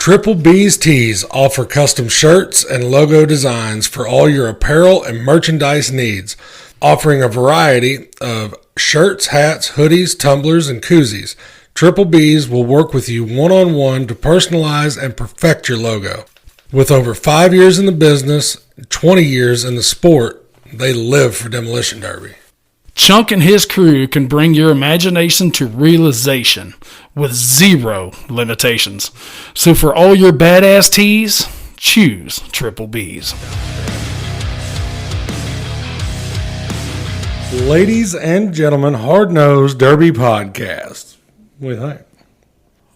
Triple B's Tees offer custom shirts and logo designs for all your apparel and merchandise needs, offering a variety of shirts, hats, hoodies, tumblers, and koozies. Triple B's will work with you one-on-one to personalize and perfect your logo. With over 5 years in the business, 20 years in the sport, they live for Demolition Derby. Chunk and his crew can bring your imagination to realization with zero limitations. So for all your badass tees, choose Triple B's. Ladies and gentlemen, Hard Nosed Derby Podcast. What do you think?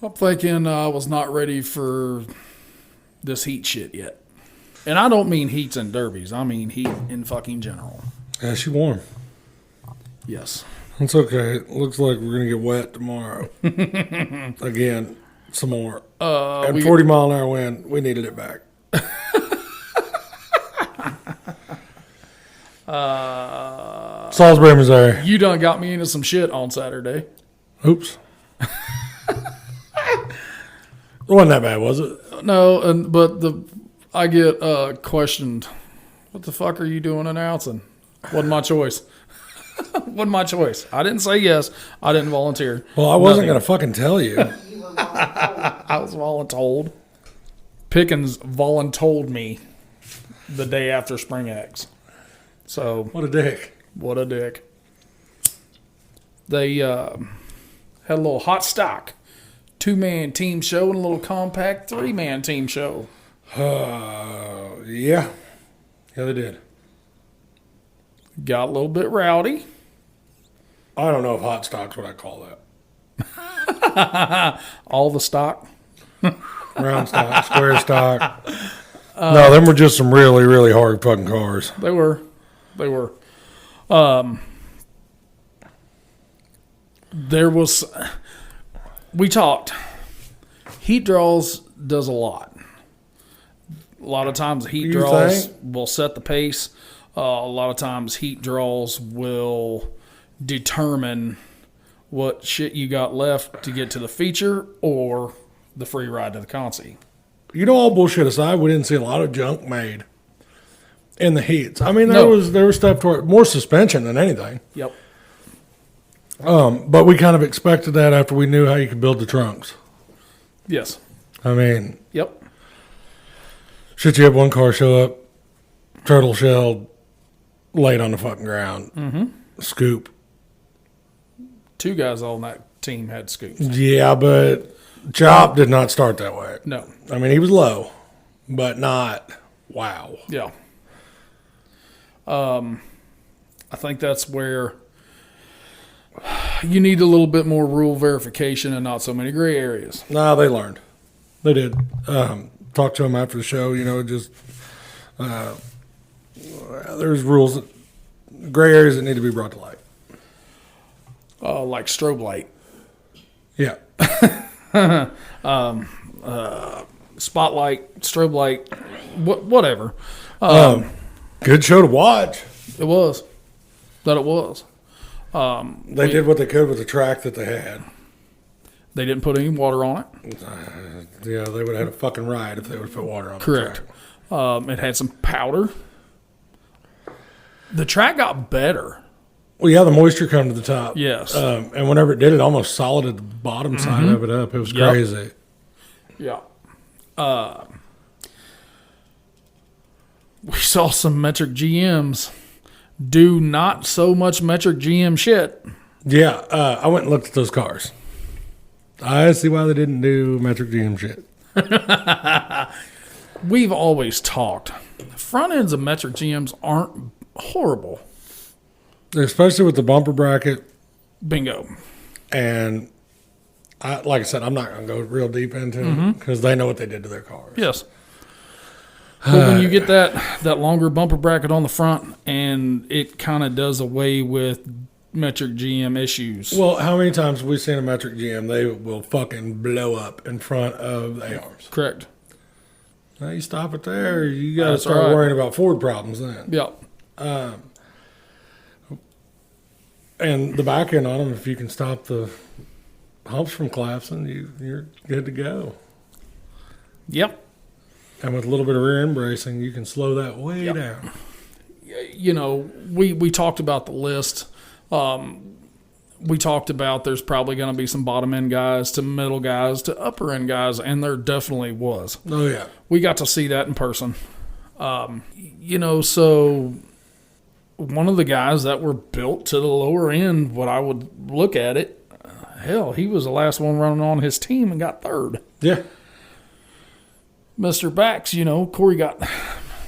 I'm thinking I was not ready for this heat shit yet. And I don't mean heats and derbies. I mean heat in fucking general. Yeah, she's warm. Yes. It's okay. It looks like we're going to get wet tomorrow. Again, some more. And 40 mile an hour wind, we needed it back. Salisbury, Missouri. You done got me into some shit on Saturday. Oops. It wasn't that bad, was it? No, but I get questioned. What the fuck are you doing announcing? Wasn't my choice. Wasn't my choice. I didn't say yes. I didn't volunteer. Well, I wasn't going to fucking tell you. I was voluntold. Pickens voluntold me the day after Spring X. So What a dick. What a dick. They had a little hot stock 2-man team show and a little compact 3-man team show. Yeah. Yeah, they did. Got a little bit rowdy. I don't know if hot stock's what I call that. All the stock. Round stock, square stock. No, them were just some really, really hard fucking cars. They were. There was. We talked. Heat draws does a lot. A lot of times heat draws will set the pace. A lot of times heat draws will determine what shit you got left to get to the feature or the free ride to the consi. You know, all bullshit aside, we didn't see a lot of junk made in the heats. I mean, there was stuff toward more suspension than anything. Yep. But we kind of expected that after we knew how you could build the trunks. Yes. I mean, yep. Shit, you had one car show up, turtle shelled, laid on the fucking ground. Mm-hmm. Scoop. 2 guys on that team had scoops. Yeah, but Chop did not start that way. No. I mean, he was low, but not wow. Yeah. I think that's where you need a little bit more rule verification and not so many gray areas. No, they learned. They did. Talked to them after the show, just there's rules, gray areas that need to be brought to light. Like strobe light. Yeah. Spotlight, strobe light, whatever. Good show to watch. It was. It was. They did what they could with the track that they had. They didn't put any water on it. Yeah, they would have had a fucking ride if they would have put water on Correct. the track. It had some powder. The track got better. Well, yeah, the moisture come to the top. Yes. And whenever it did, it almost solided the bottom side of it up. It was crazy. Yeah. We saw some metric GMs do not so much metric GM shit. Yeah, I went and looked at those cars. I see why they didn't do metric GM shit. We've always talked. Front ends of metric GMs aren't horrible. Especially with the bumper bracket. Bingo. And like I said, I'm not going to go real deep into it because they know what they did to their cars. Yes. But when you get that longer bumper bracket on the front and it kind of does away with metric GM issues. Well, how many times have we seen a metric GM? They will fucking blow up in front of the ARs. Correct. Now you stop it there. You got to start worrying about Ford problems then. Yep. And the back end on them, if you can stop the humps from collapsing, you're good to go. Yep. And with a little bit of rear end bracing, you can slow that way down. You know, we talked about the list. We talked about there's probably going to be some bottom end guys to middle guys to upper end guys, and there definitely was. Oh, yeah. We got to see that in person. You know, so one of the guys that were built to the lower end, what I would look at it, hell, he was the last one running on his team and got third. Yeah. Mr. Bax, you know, Corey got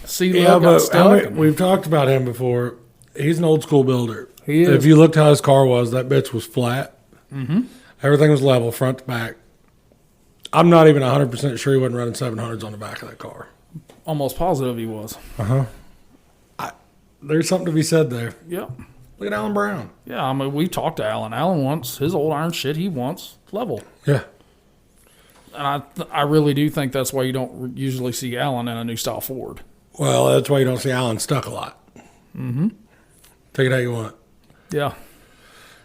stuck. We've talked about him before. He's an old school builder. He is. If you looked how his car was, that bitch was flat. Mm-hmm. Everything was level, front to back. I'm not even 100% sure he wasn't running 700s on the back of that car. Almost positive he was. Uh-huh. There's something to be said there. Yeah. Look at Alan Brown. Yeah, I mean, we talked to Alan. Alan wants his old iron shit. He wants level. Yeah. And I really do think that's why you don't usually see Alan in a new style Ford. Well, that's why you don't see Alan stuck a lot. Mm-hmm. Take it how you want. Yeah.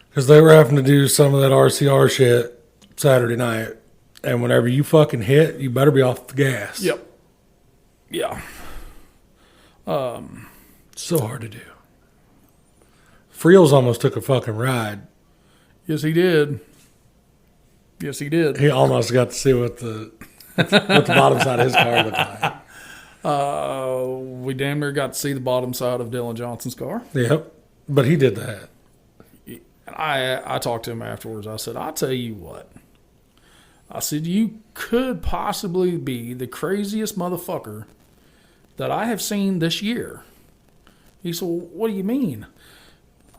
Because they were having to do some of that RCR shit Saturday night. And whenever you fucking hit, you better be off the gas. Yep. Yeah. So hard to do. Friels almost took a fucking ride. Yes, he did. Yes, he did. He almost got to see what the bottom side of his car looked like. We damn near got to see the bottom side of Dylan Johnson's car. Yep. But he did that. And I talked to him afterwards. I said, I'll tell you what. I said, you could possibly be the craziest motherfucker that I have seen this year. He said, well, what do you mean?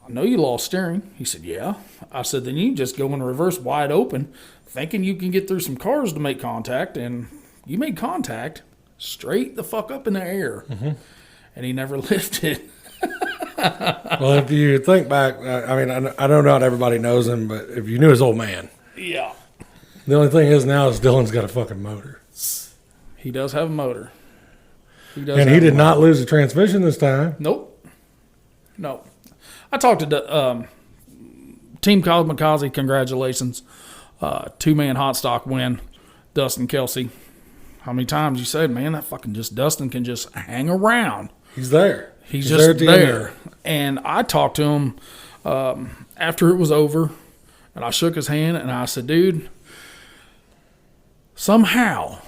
I know you lost steering. He said, yeah. I said, then you just go in reverse wide open, thinking you can get through some cars to make contact, and you made contact straight the fuck up in the air. Mm-hmm. And he never lifted. Well, if you think back, I mean, I know not everybody knows him, but if you knew his old man. Yeah. The only thing is now is Dylan's got a fucking motor. He does have a motor. He did not lose the transmission this time. Nope. No. I talked to Team Kamikaze. Congratulations. 2-man hot stock win. Dustin Kelsey. How many times you said, man, that fucking Dustin can just hang around. He's there. He's just there. And I talked to him after it was over, and I shook his hand, and I said, dude, somehow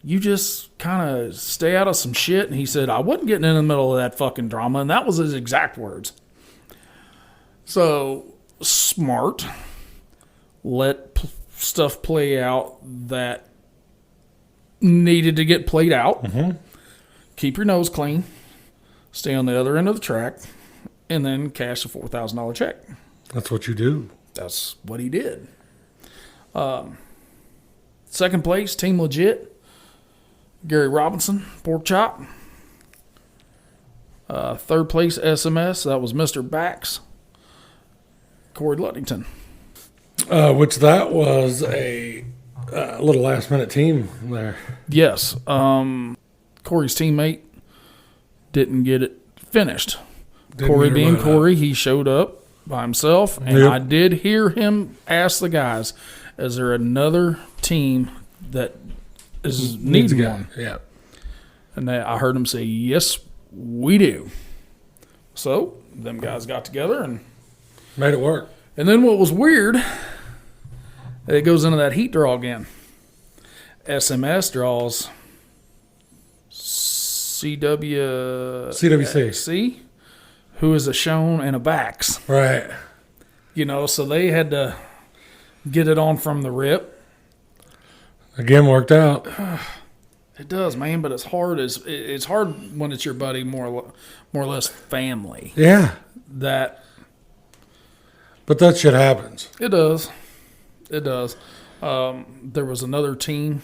you just kind of stay out of some shit. And he said, I wasn't getting in the middle of that fucking drama. And that was his exact words. So, smart. Let stuff play out that needed to get played out. Mm-hmm. Keep your nose clean. Stay on the other end of the track. And then cash a $4,000 check. That's what you do. That's what he did. Second place, Team Legit. Gary Robinson, pork chop. Third place, SMS. That was Mr. Bax. Corey Ludington. Which that was a little last-minute team there. Yes. Corey's teammate didn't get it finished. Corey being Corey, he showed up by himself, and I did hear him ask the guys, is there another team that needs one? Yeah. And I heard him say, yes, we do. So, them guys got together and made it work. And then what was weird, it goes into that heat draw again. SMS draws CWC, who is a Schoen and a Bax. Right. You know, so they had to get it on from the rip. Again, worked out. It does, man, but it's hard. It's hard when it's your buddy, more or less family. Yeah. But that shit happens. It does. It does. There was another team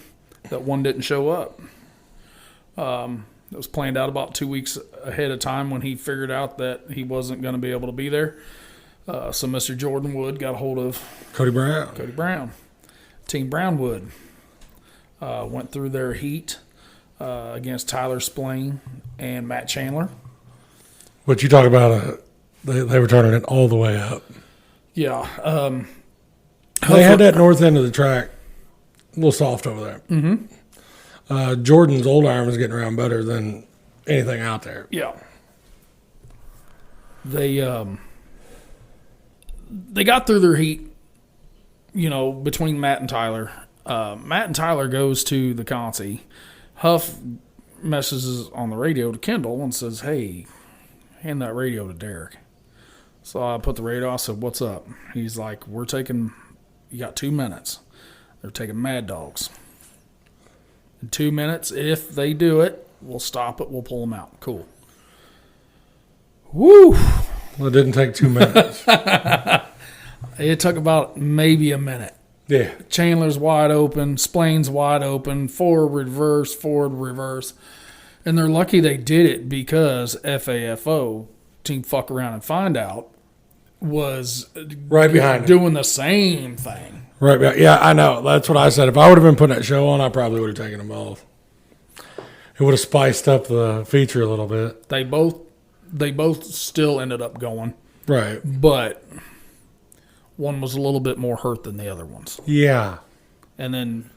that one didn't show up. It was planned out about 2 weeks ahead of time when he figured out that he wasn't going to be able to be there. So Mr. Jordan Wood got a hold of Cody Brown. Team Brownwood went through their heat against Tyler Splain and Matt Chandler. What you talk about, they were turning it all the way up. Yeah. They had that north end of the track a little soft over there. Mm-hmm. Jordan's old iron was getting around better than anything out there. Yeah. They got through their heat, between Matt and Tyler. Matt and Tyler goes to the consi. Huff messages on the radio to Kendall and says, "Hey, hand that radio to Derek." So I put the radio. I said, "What's up?" He's like, you got 2 minutes. They're taking Mad Dogs. In 2 minutes, if they do it, we'll stop it. We'll pull them out. Cool. Woo! Well, it didn't take 2 minutes. It took about maybe a minute. Yeah. Chandler's wide open. Splain's wide open. Forward, reverse. And they're lucky they did it because FAFO, Team Fuck Around and Find Out, was right behind doing the same thing. Right behind. Yeah, I know. That's what I said. If I would have been putting that show on, I probably would have taken them both. It would have spiced up the feature a little bit. They both still ended up going. Right. But one was a little bit more hurt than the other ones. Yeah. And then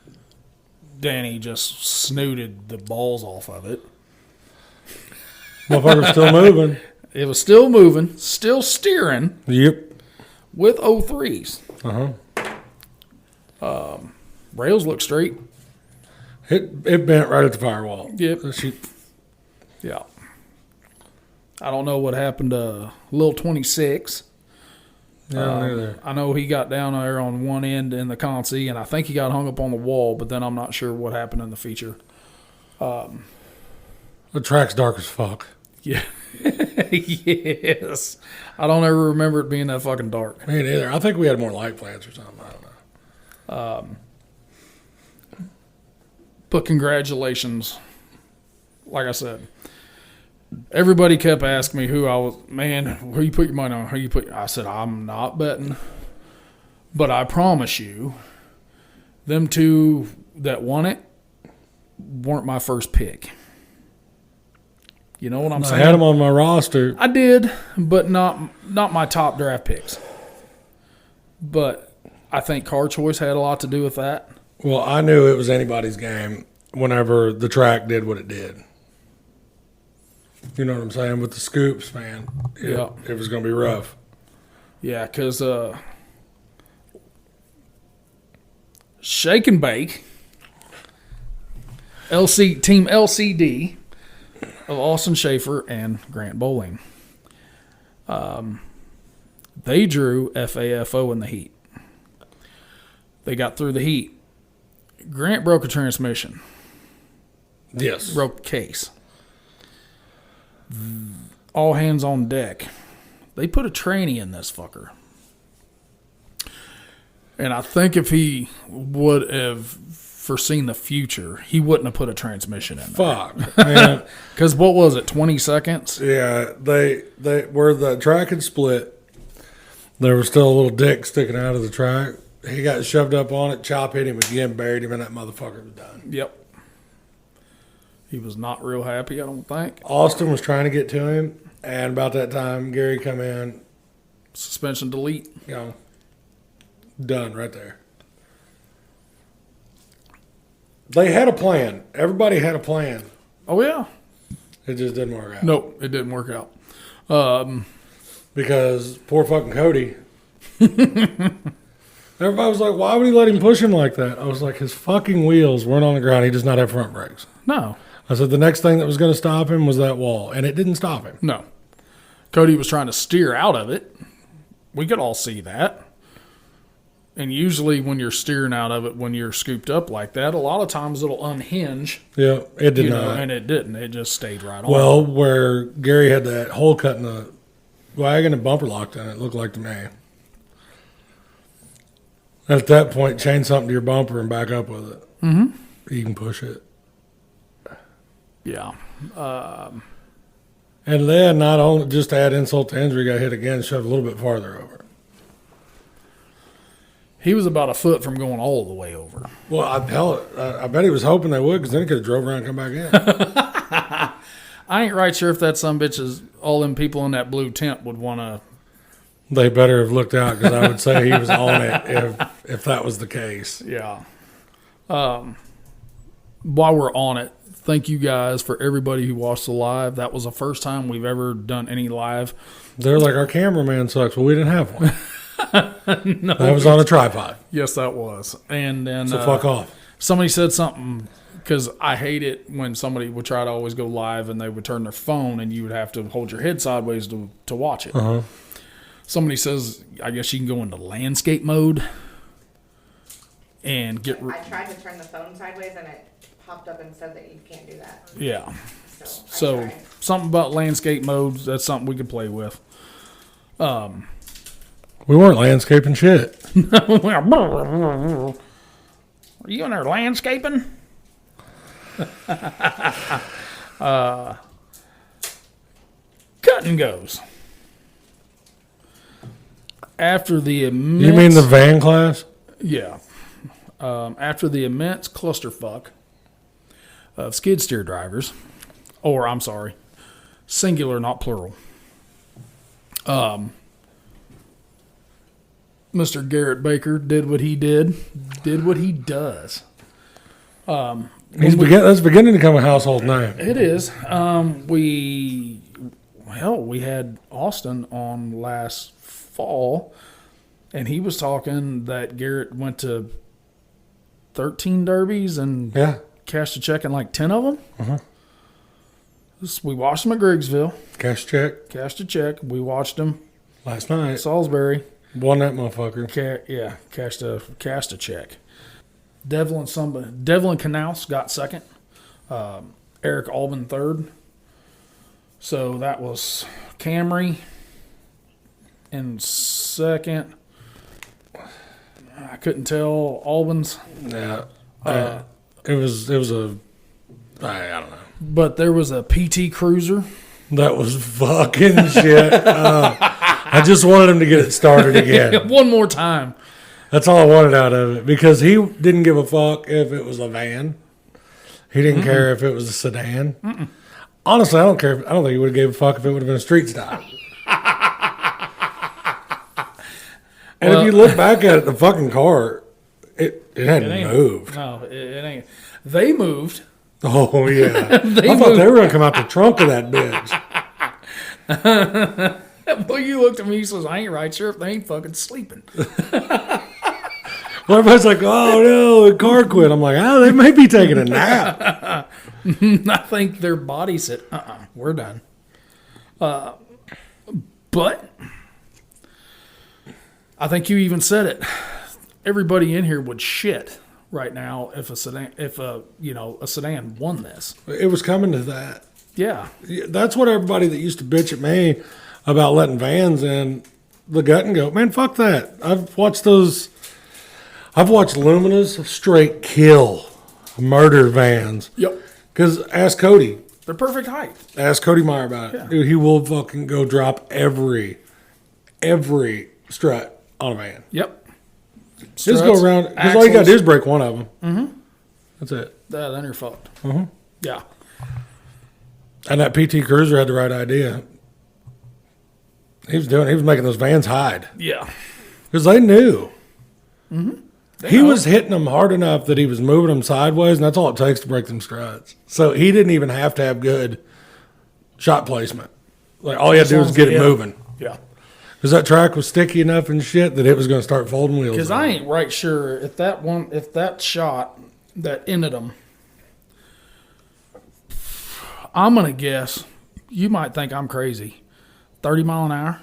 Danny just snooted the balls off of it. Motherfucker's still moving. It was still moving, still steering. Yep. With 03s. Uh-huh. Rails look straight. It bent right at the firewall. Yep. Yeah. I don't know what happened to Lil 26. I know he got down there on one end in the consi, and I think he got hung up on the wall, but then I'm not sure what happened in the feature. The track's dark as fuck. Yeah. Yes. I don't ever remember it being that fucking dark. Me neither. I think we had more light plants or something. I don't know. But congratulations. Like I said, everybody kept asking me who you put your money on? I said, I'm not betting. But I promise you, them two that won it weren't my first pick. You know what I'm saying? I had them on my roster. I did, but not my top draft picks. But I think car choice had a lot to do with that. Well, I knew it was anybody's game whenever the track did what it did. You know what I'm saying? With the scoops, man. It was going to be rough. Yeah, because Shake and Bake, Team LCD of Austin Schaefer and Grant Bowling. They drew FAFO in the heat. They got through the heat. Grant broke a transmission. Yes. Broke the case. All hands on deck. They put a tranny in this fucker. And I think if he would have foreseen the future, he wouldn't have put a transmission in there. Fuck, man. Because what was it, 20 seconds? Yeah, they where the track had split, there was still a little dick sticking out of the track. He got shoved up on it, chop hit him again, buried him, and that motherfucker was done. Yep. He was not real happy, I don't think. Austin was trying to get to him, and about that time, Gary come in. Suspension delete. Done right there. They had a plan. Everybody had a plan. Oh, yeah. It just didn't work out. Nope, it didn't work out. Because poor fucking Cody. Everybody was like, why would he let him push him like that? I was like, his fucking wheels weren't on the ground. He does not have front brakes. No. I said the next thing that was going to stop him was that wall, and it didn't stop him. No. Cody was trying to steer out of it. We could all see that. And usually when you're steering out of it, when you're scooped up like that, a lot of times it'll unhinge. Yeah, it did not. And it didn't. It just stayed right on. Well, where Gary had that hole cut in the wagon and bumper locked in it, looked like to me. At that point, chain something to your bumper and back up with it. Mm-hmm. You can push it. Yeah. And then not only just to add insult to injury, got hit again, shoved a little bit farther over. He was about a foot from going all the way over. Well, I bet he was hoping they would, because then he could have drove around and come back in. I ain't right sure if that sumbitch is all them people in that blue tent would want to. They better have looked out, because I would say he was on it if that was the case. Yeah. while we're on it, thank you guys for everybody who watched the live. That was the first time we've ever done any live. They're like, our cameraman sucks. Well, we didn't have one. No, that was on a tripod. Yes, that was. And then so fuck off. Somebody said something, because I hate it when somebody would try to always go live and they would turn their phone and you would have to hold your head sideways to watch it. Uh-huh. Somebody says, I guess you can go into landscape mode and get... I tried to turn the phone sideways and it popped up and said that you can't do that. Yeah. So something about landscape modes, that's something we could play with. We weren't landscaping shit. Are you in there landscaping? Cut and goes. After the immense... You mean the van class? Yeah. After the immense clusterfuck of skid steer drivers, or I'm sorry, singular, not plural. Mr. Garrett Baker did what he did what he does. That's beginning to become a household name. It is. We had Austin on last fall, and he was talking that Garrett went to 13 derbies and cashed a check in like 10 of them. Uh-huh. We watched him at Griggsville. Cashed Cashed a check. We watched him last night. Salisbury. Won that motherfucker. Cashed a check. Devlin Knaus got second. Eric Albin third. So that was Camry in second. I couldn't tell Albin's. Yeah. It was I don't know. But there was a PT Cruiser. That was fucking shit. I just wanted him to get it started again. One more time. That's all I wanted out of it, because he didn't give a fuck if it was a van. He didn't care if it was a sedan. Mm-mm. Honestly, I don't care. I don't think he would have gave a fuck if it would have been a street style. And if you look back at it, the fucking car, it hadn't moved. No, it ain't. They moved. Oh, yeah. I thought they were going to come out the trunk of that bitch. Well, you looked at me and says, I ain't right sure if they ain't fucking sleeping. Well, everybody's like, oh, no, the car quit. I'm like, oh, they may be taking a nap. I think their body said, we're done. But I think you even said it. Everybody in here would shit right now if a sedan won this. It was coming to that. Yeah. That's what everybody that used to bitch at me about letting vans in the gut and go, man, fuck that. I've watched Lumina's straight kill murder vans. Yep. Because ask Cody. They're perfect height. Ask Cody Meyer about it. Yeah. Dude, he will fucking go drop every strut on a van. Yep. Just go around. Because all you got to do is break one of them. Mm-hmm. That's it. Then you're fucked. Mm-hmm. Yeah. And that PT Cruiser had the right idea. He was making those vans hide. Yeah. Because they knew. Mm-hmm. He was hitting them hard enough that he was moving them sideways, and that's all it takes to break them struts. So he didn't even have to have good shot placement. Like, all he had to do was get it moving. Yeah. Because that track was sticky enough and shit that it was going to start folding wheels. Because I ain't right sure if that shot that ended them, I'm going to guess, you might think I'm crazy, 30 mile an hour?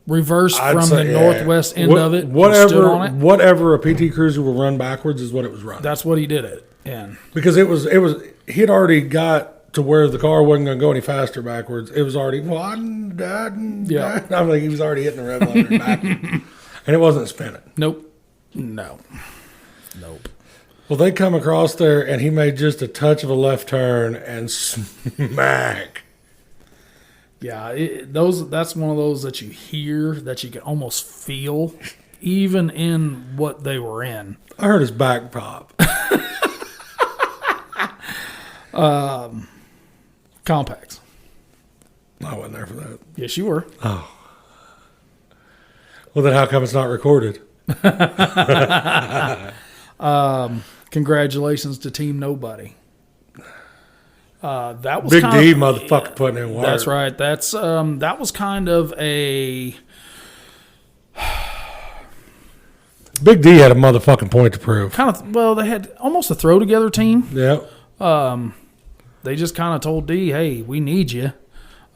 Reverse from the northwest end of it. Whatever a PT Cruiser will run backwards is what it was running. That's what he did it in. Because he had already got to where the car wasn't going to go any faster backwards. It was already I'm like, he was already hitting the rev limiter backwards. And it wasn't spinning. Nope. Well, they come across there, and he made just a touch of a left turn and smack. Yeah, that's one of those that you hear, that you can almost feel, even in what they were in. I heard his back pop. Compacts. I wasn't there for that. Yes, you were. Oh. Well, then how come it's not recorded? Congratulations to Team Nobody. That was Big kind D of, motherfucker putting in work. That's right. That was kind of a Big D had a motherfucking point to prove. they had almost a throw together team. Yep. They just kind of told D, hey, we need you.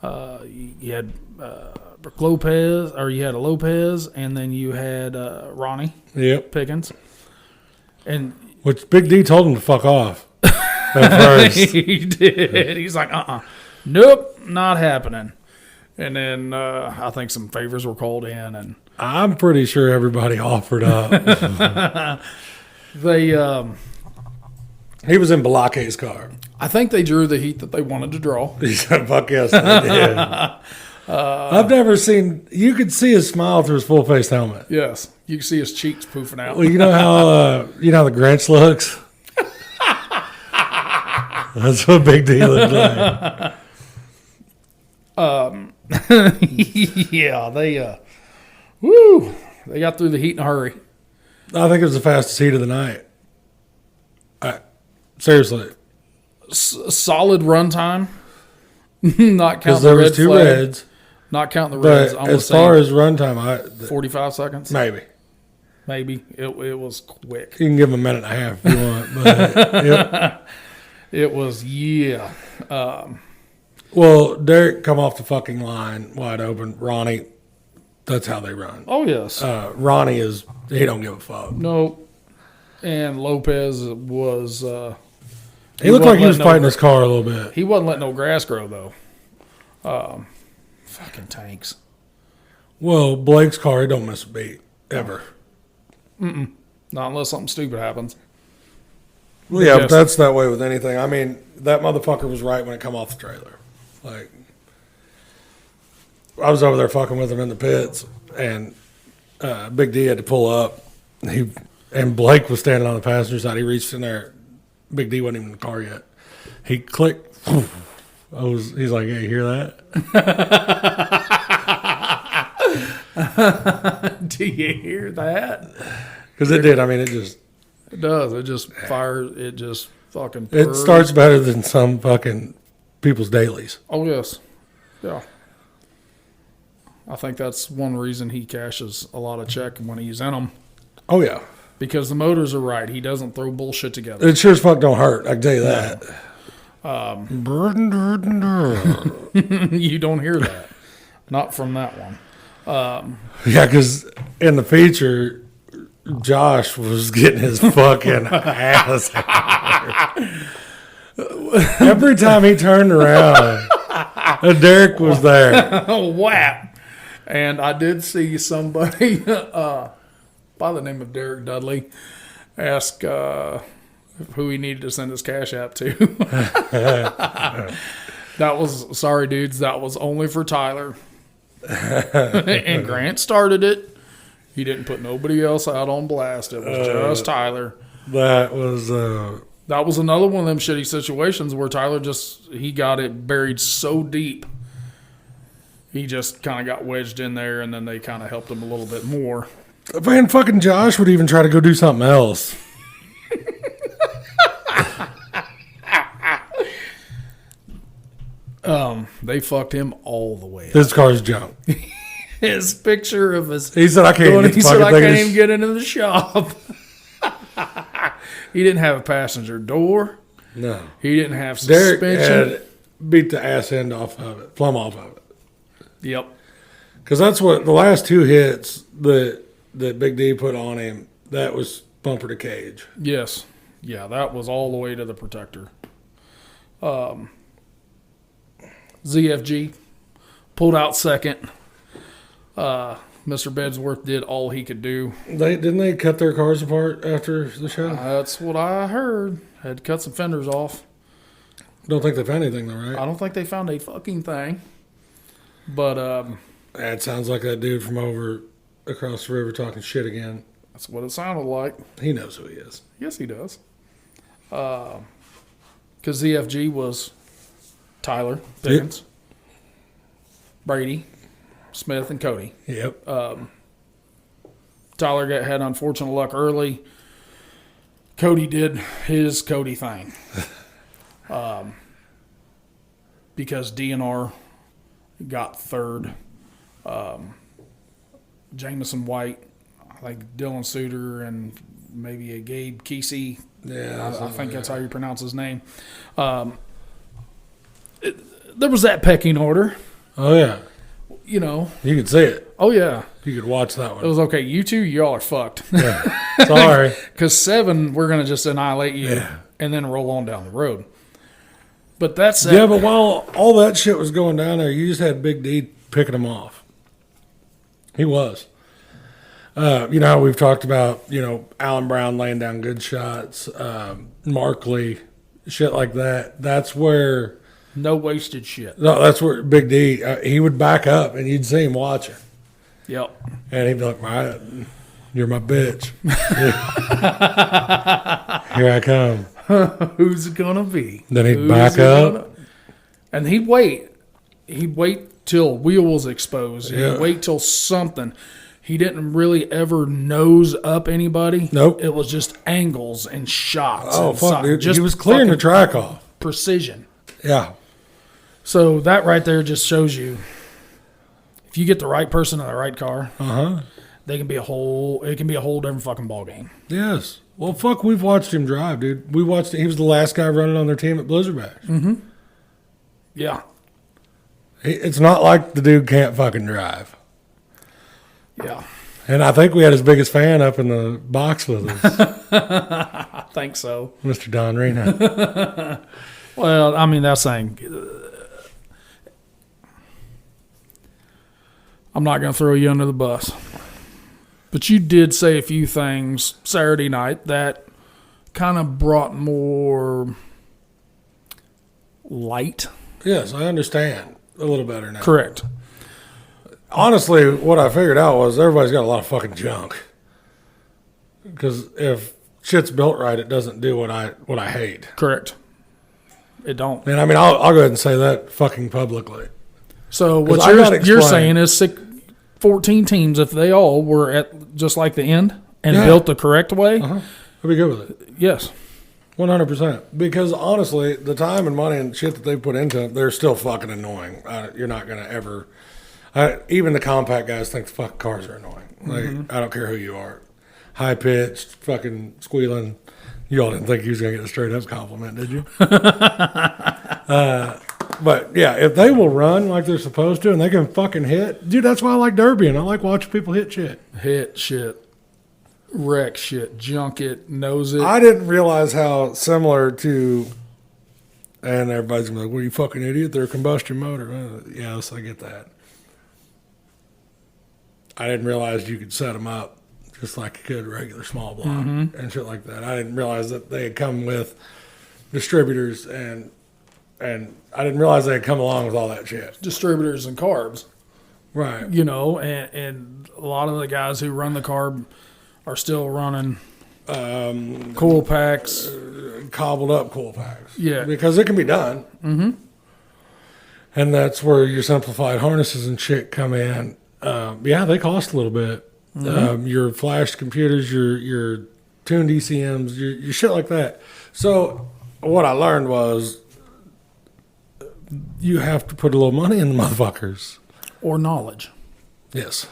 You had Lopez, or you had a Lopez, and then you had Ronnie Pickens. And which Big D told him to fuck off. At first. He did. He's like, nope, not happening. And then I think some favors were called in, and I'm pretty sure everybody offered up. they. He was in Balake's car. I think they drew the heat that they wanted to draw. He said, "Fuck yes, they did." I've never seen. You could see his smile through his full face helmet. Yes, you can see his cheeks poofing out. Well, you know how the Grinch looks. That's what Big D looked like. Yeah, they got through the heat in a hurry. I think it was the fastest heat of the night. Seriously, solid run time. Not because counting there the was red two flag. reds. Not counting the reds. But as far as run time, 45 seconds. Maybe it was quick. You can give him a minute and a half if you want. But, yep. It was Well, Derek come off the fucking line wide open. Ronnie, that's how they run. Oh yes. Ronnie he don't give a fuck. No. And Lopez was. He looked like he was fighting his car a little bit. He wasn't letting no grass grow though. Fucking tanks. Well, Blake's car, he don't miss a beat ever. Not unless something stupid happens. Well, yeah, but that's that way with anything. I mean, that motherfucker was right when it come off the trailer. Like, I was over there fucking with him in the pits, and Big D had to pull up. And Blake was standing on the passenger side. He reached in there. Big D wasn't even in the car yet. He clicked. He's like, "Hey, you hear that?" Do you hear that? Because it did. I mean, it does. It just fires. It just fucking. It starts better than some fucking people's dailies. Oh yes, yeah. I think that's one reason he cashes a lot of check when he's in them. Oh yeah, because the motors are right. He doesn't throw bullshit together. It sure as fuck don't hurt. I can tell you that. You don't hear that. Not from that one. Yeah, because in the feature, Josh was getting his fucking ass out. Every time he turned around, Derek was there. Whap. And I did see somebody by the name of Derek Dudley ask who he needed to send his cash app to. That was, sorry dudes, that was only for Tyler. And Grant started it. He didn't put nobody else out on blast. It was just Tyler. That was another one of them shitty situations where Tyler he got it buried so deep. He just kind of got wedged in there, and then they kind of helped him a little bit more. Man, fucking Josh would even try to go do something else. They fucked him all the way up. His car's junk. His picture of his... He said, I can't even get into the shop. He didn't have a passenger door. No. He didn't have suspension. Derek had beat the ass end off of it. Plumb off of it. Yep. Because that's what... The last two hits that Big D put on him, that was bumper to cage. Yes. Yeah, that was all the way to the protector. ZFG pulled out second. Mr. Bedsworth did all he could do. Didn't they cut their cars apart after the show? That's what I heard. Had to cut some fenders off. Don't think they found anything though, right? I don't think they found a fucking thing. But that sounds like that dude from over across the river talking shit again. That's what it sounded like. He knows who he is. Yes, he does. Because ZFG was Tyler Pickens, Yep. Brady, Smith, and Cody. Yep. Tyler had unfortunate luck early. Cody did his Cody thing. Because DNR got third. Jameson White, I think Dylan Suter, and maybe a Gabe Kesey. Yeah, I think that's how you pronounce his name. There was that pecking order. Oh, yeah. You know. You could see it. Oh, yeah. You could watch that one. It was okay. You two, y'all are fucked. Yeah. Sorry. Because 7, we're going to just annihilate you and then roll on down the road. But that's Yeah, but while all that shit was going down there, you just had Big D picking them off. He was. You know how we've talked about, Alan Brown laying down good shots, Markley, shit like that. That's where... No wasted shit. No, that's where Big D, he would back up and you'd see him watching. Yep. And he'd be like, right, you're my bitch. Here I come. Who's it going to be? Then he'd back up. And he'd wait. He'd wait till wheel was exposed. Yeah. He'd wait till something. He didn't really ever nose up anybody. Nope. It was just angles and shots. Oh, and fuck, dude. Just he was clearing the track off. Precision. Yeah. So that right there just shows you, if you get the right person in the right car, they can be it can be a whole different fucking ball game. Yes. Well, fuck, we've watched him drive, dude. He was the last guy running on their team at Blizzard Bash. Mm-hmm. Yeah. It's not like the dude can't fucking drive. Yeah. And I think we had his biggest fan up in the box with us. I think so. Mr. Don Reno. Well, I mean, that's saying... I'm not going to throw you under the bus. But you did say a few things Saturday night that kind of brought more light. Yes, I understand a little better now. Correct. Honestly, what I figured out was everybody's got a lot of fucking junk. Because if shit's built right, it doesn't do what I hate. Correct. It don't. And I mean, I'll go ahead and say that fucking publicly. So what you're saying is 14 teams, if they all were at just like the end and built the correct way, I'd be good with it. Yes. 100%. Because honestly, the time and money and shit that they put into it, they're still fucking annoying. You're not going to ever... even the compact guys think the fucking cars are annoying. Like, I don't care who you are. High-pitched, fucking squealing. You all didn't think you was going to get a straight-up compliment, did you? But, yeah, if they will run like they're supposed to and they can fucking hit... Dude, that's why I like derbying. I like watching people hit shit. Hit shit. Wreck shit. Junk it. Nose it. I didn't realize how similar to... And everybody's going to be like, well, you fucking idiot. They're a combustion motor. Yes, I get that. I didn't realize you could set them up just like you could a regular small block and shit like that. I didn't realize that they had come with distributors and I didn't realize they had come along with all that shit. Distributors and carbs. Right. You know, and a lot of the guys who run the carb are still running cool packs. Cobbled up cool packs. Yeah. Because it can be done. Mm-hmm. And that's where your simplified harnesses and shit come in. They cost a little bit. Your flash computers, your tuned ECMs, your shit like that. So what I learned was you have to put a little money in the motherfuckers. Or knowledge. Yes.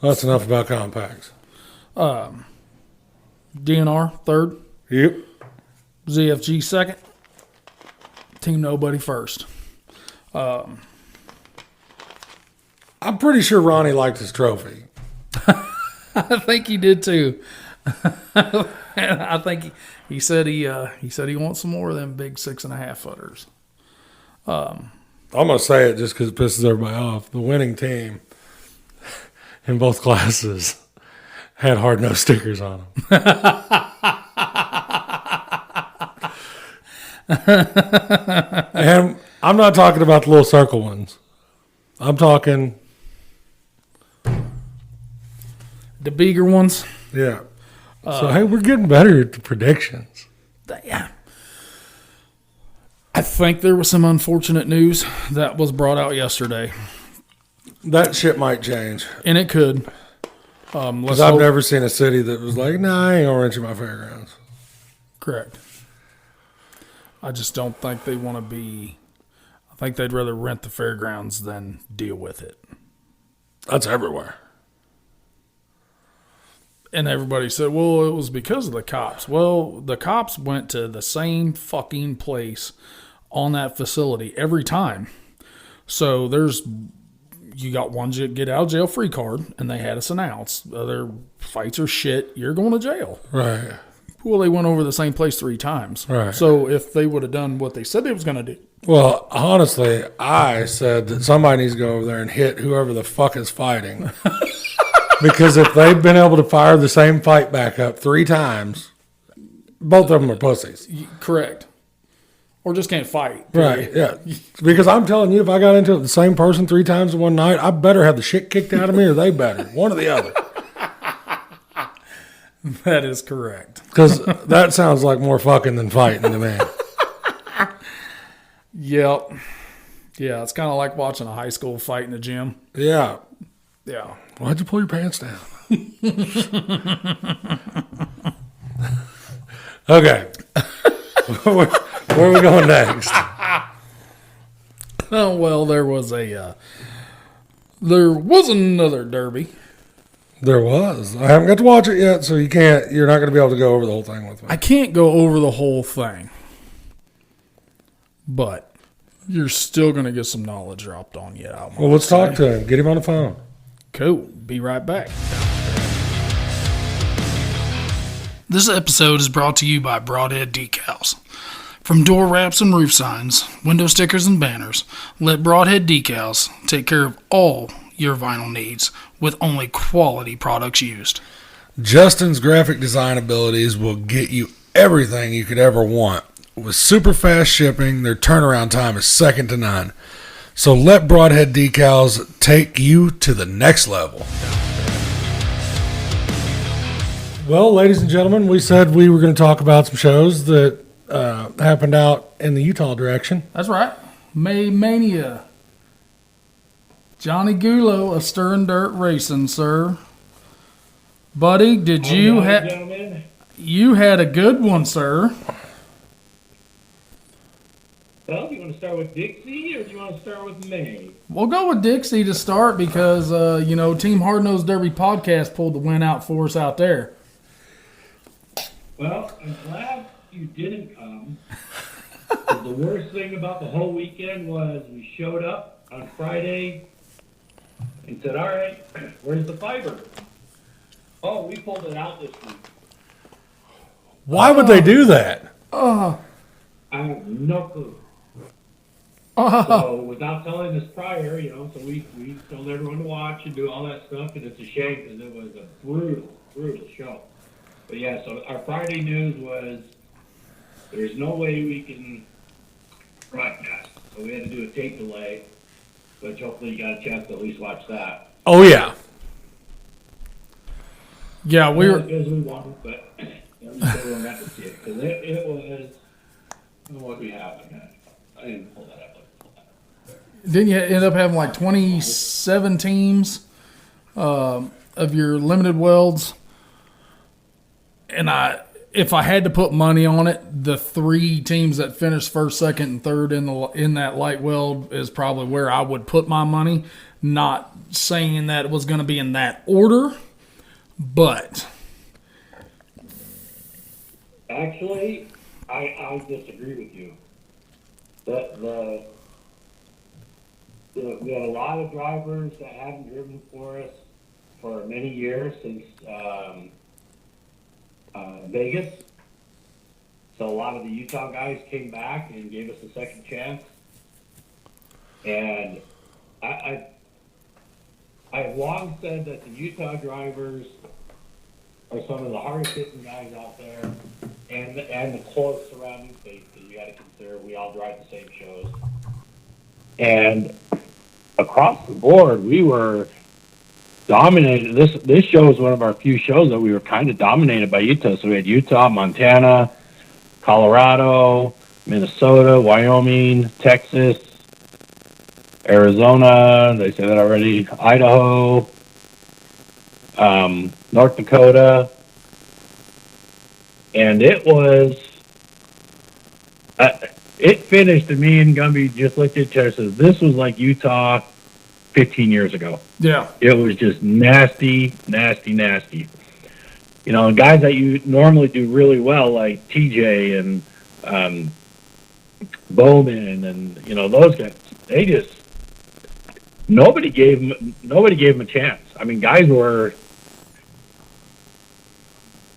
That's enough about compacts. DNR, third. Yep. ZFG, second. Team Nobody, first. I'm pretty sure Ronnie liked his trophy. I think he did too. And I think he said he wants some more of them big 6.5 footers. I'm gonna say it just because it pisses everybody off. The winning team in both classes had hard nose stickers on them. And I'm not talking about the little circle ones. I'm talking the bigger ones. Yeah. So, hey, we're getting better at the predictions. Yeah. I think there was some unfortunate news that was brought out yesterday. That shit might change. And it could. Because I've never seen a city that was like, nah, I ain't gonna rent you my fairgrounds. Correct. I just don't think they want to be. I think they'd rather rent the fairgrounds than deal with it. That's everywhere. And everybody said, well, it was because of the cops. Well, the cops went to the same fucking place on that facility every time. So you got one get out of jail free card, and they had us announce other fights are shit. You're going to jail. Right. Well, they went over the same place 3 times. Right. So if they would have done what they said they was going to do. Well, honestly, I said that somebody needs to go over there and hit whoever the fuck is fighting. Because if they've been able to fire the same fight back up 3 times, both of them are pussies. Correct. Or just can't fight. Right, yeah. Because I'm telling you, if I got into it with the same person 3 times in one night, I better have the shit kicked out of me or they better. One or the other. That is correct. Because that sounds like more fucking than fighting to me. Yep. Yeah, it's kind of like watching a high school fight in the gym. Yeah. Yeah. Why'd you pull your pants down? Okay. Where are we going next? Oh, well, there was another derby. There was. I haven't got to watch it yet, so you're not going to be able to go over the whole thing with me. I can't go over the whole thing. But you're still going to get some knowledge dropped on you. Well, let's talk to him. Get him on the phone. Cool. Be right back. This episode is brought to you by Broadhead Decals. From door wraps and roof signs, window stickers and banners, let Broadhead Decals take care of all your vinyl needs with only quality products used. Justin's graphic design abilities will get you everything you could ever want. With super fast shipping, their turnaround time is second to none. So let Broadhead Decals take you to the next level. Well, ladies and gentlemen, we said we were going to talk about some shows that happened out in the Utah direction. That's right. May Mania. Johnny Gullo of Stirrin Dirt Racing, sir. Buddy, you had a good one, sir. Well, do you want to start with Dixie or do you want to start with May? We'll go with Dixie to start because, Team Hard Nosed Derby Podcast pulled the win out for us out there. Well, I'm glad you didn't come. 'Cause the worst thing about the whole weekend was we showed up on Friday and said, all right, where's the fiber? Oh, we pulled it out this week. Why would they do that? I have no clue. So without telling us prior, so we told everyone to watch and do all that stuff, and it's a shame because it was a brutal show. But yeah, so our Friday news was there's no way we can broadcast, so we had to do a tape delay, which hopefully you got a chance to at least watch that. Oh, yeah. Yeah, we were... Not as good as we wanted, but at least everyone got to see it, because it was, what we have. I didn't pull that up. Didn't you end up having like 27 teams of your limited welds? And if I had to put money on it, the 3 teams that finished first, second, and third in that light weld is probably where I would put my money. Not saying that it was going to be in that order, but actually, I disagree with you. We had a lot of drivers that haven't driven for us for many years since Vegas. So a lot of the Utah guys came back and gave us a second chance. And I've long said that the Utah drivers are some of the hardest hitting guys out there, and the close surrounding states, because you got to consider we all drive the same shows. And across the board, we were dominated. This show is one of our few shows that we were kind of dominated by Utah. So we had Utah, Montana, Colorado, Minnesota, Wyoming, Texas, Arizona. Did I say that already? Idaho. North Dakota, and it was. It finished, and me and Gumby just looked at each other and says, "This was like Utah 15 years ago." Yeah. It was just nasty, nasty, nasty. You know, guys that you normally do really well, like TJ and Bowman, and you know those guys, they just nobody gave them a chance. I mean, guys were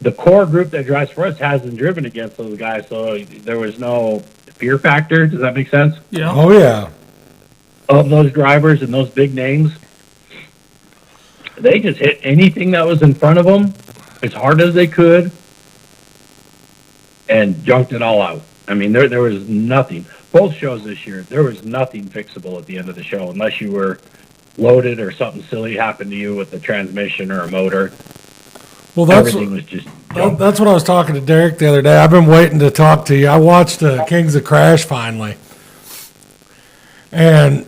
the core group that drives for us hasn't driven against those guys, so there was no fear factor. Does that make sense? Yeah. Oh, yeah. Of those drivers and those big names, they just hit anything that was in front of them as hard as they could and junked it all out. I mean, there was nothing. Both shows this year, there was nothing fixable at the end of the show unless you were loaded or something silly happened to you with a transmission or a motor. Well, Everything was just junk. that's what I was talking to Derek the other day. I've been waiting to talk to you. I watched Kings of Crash finally. And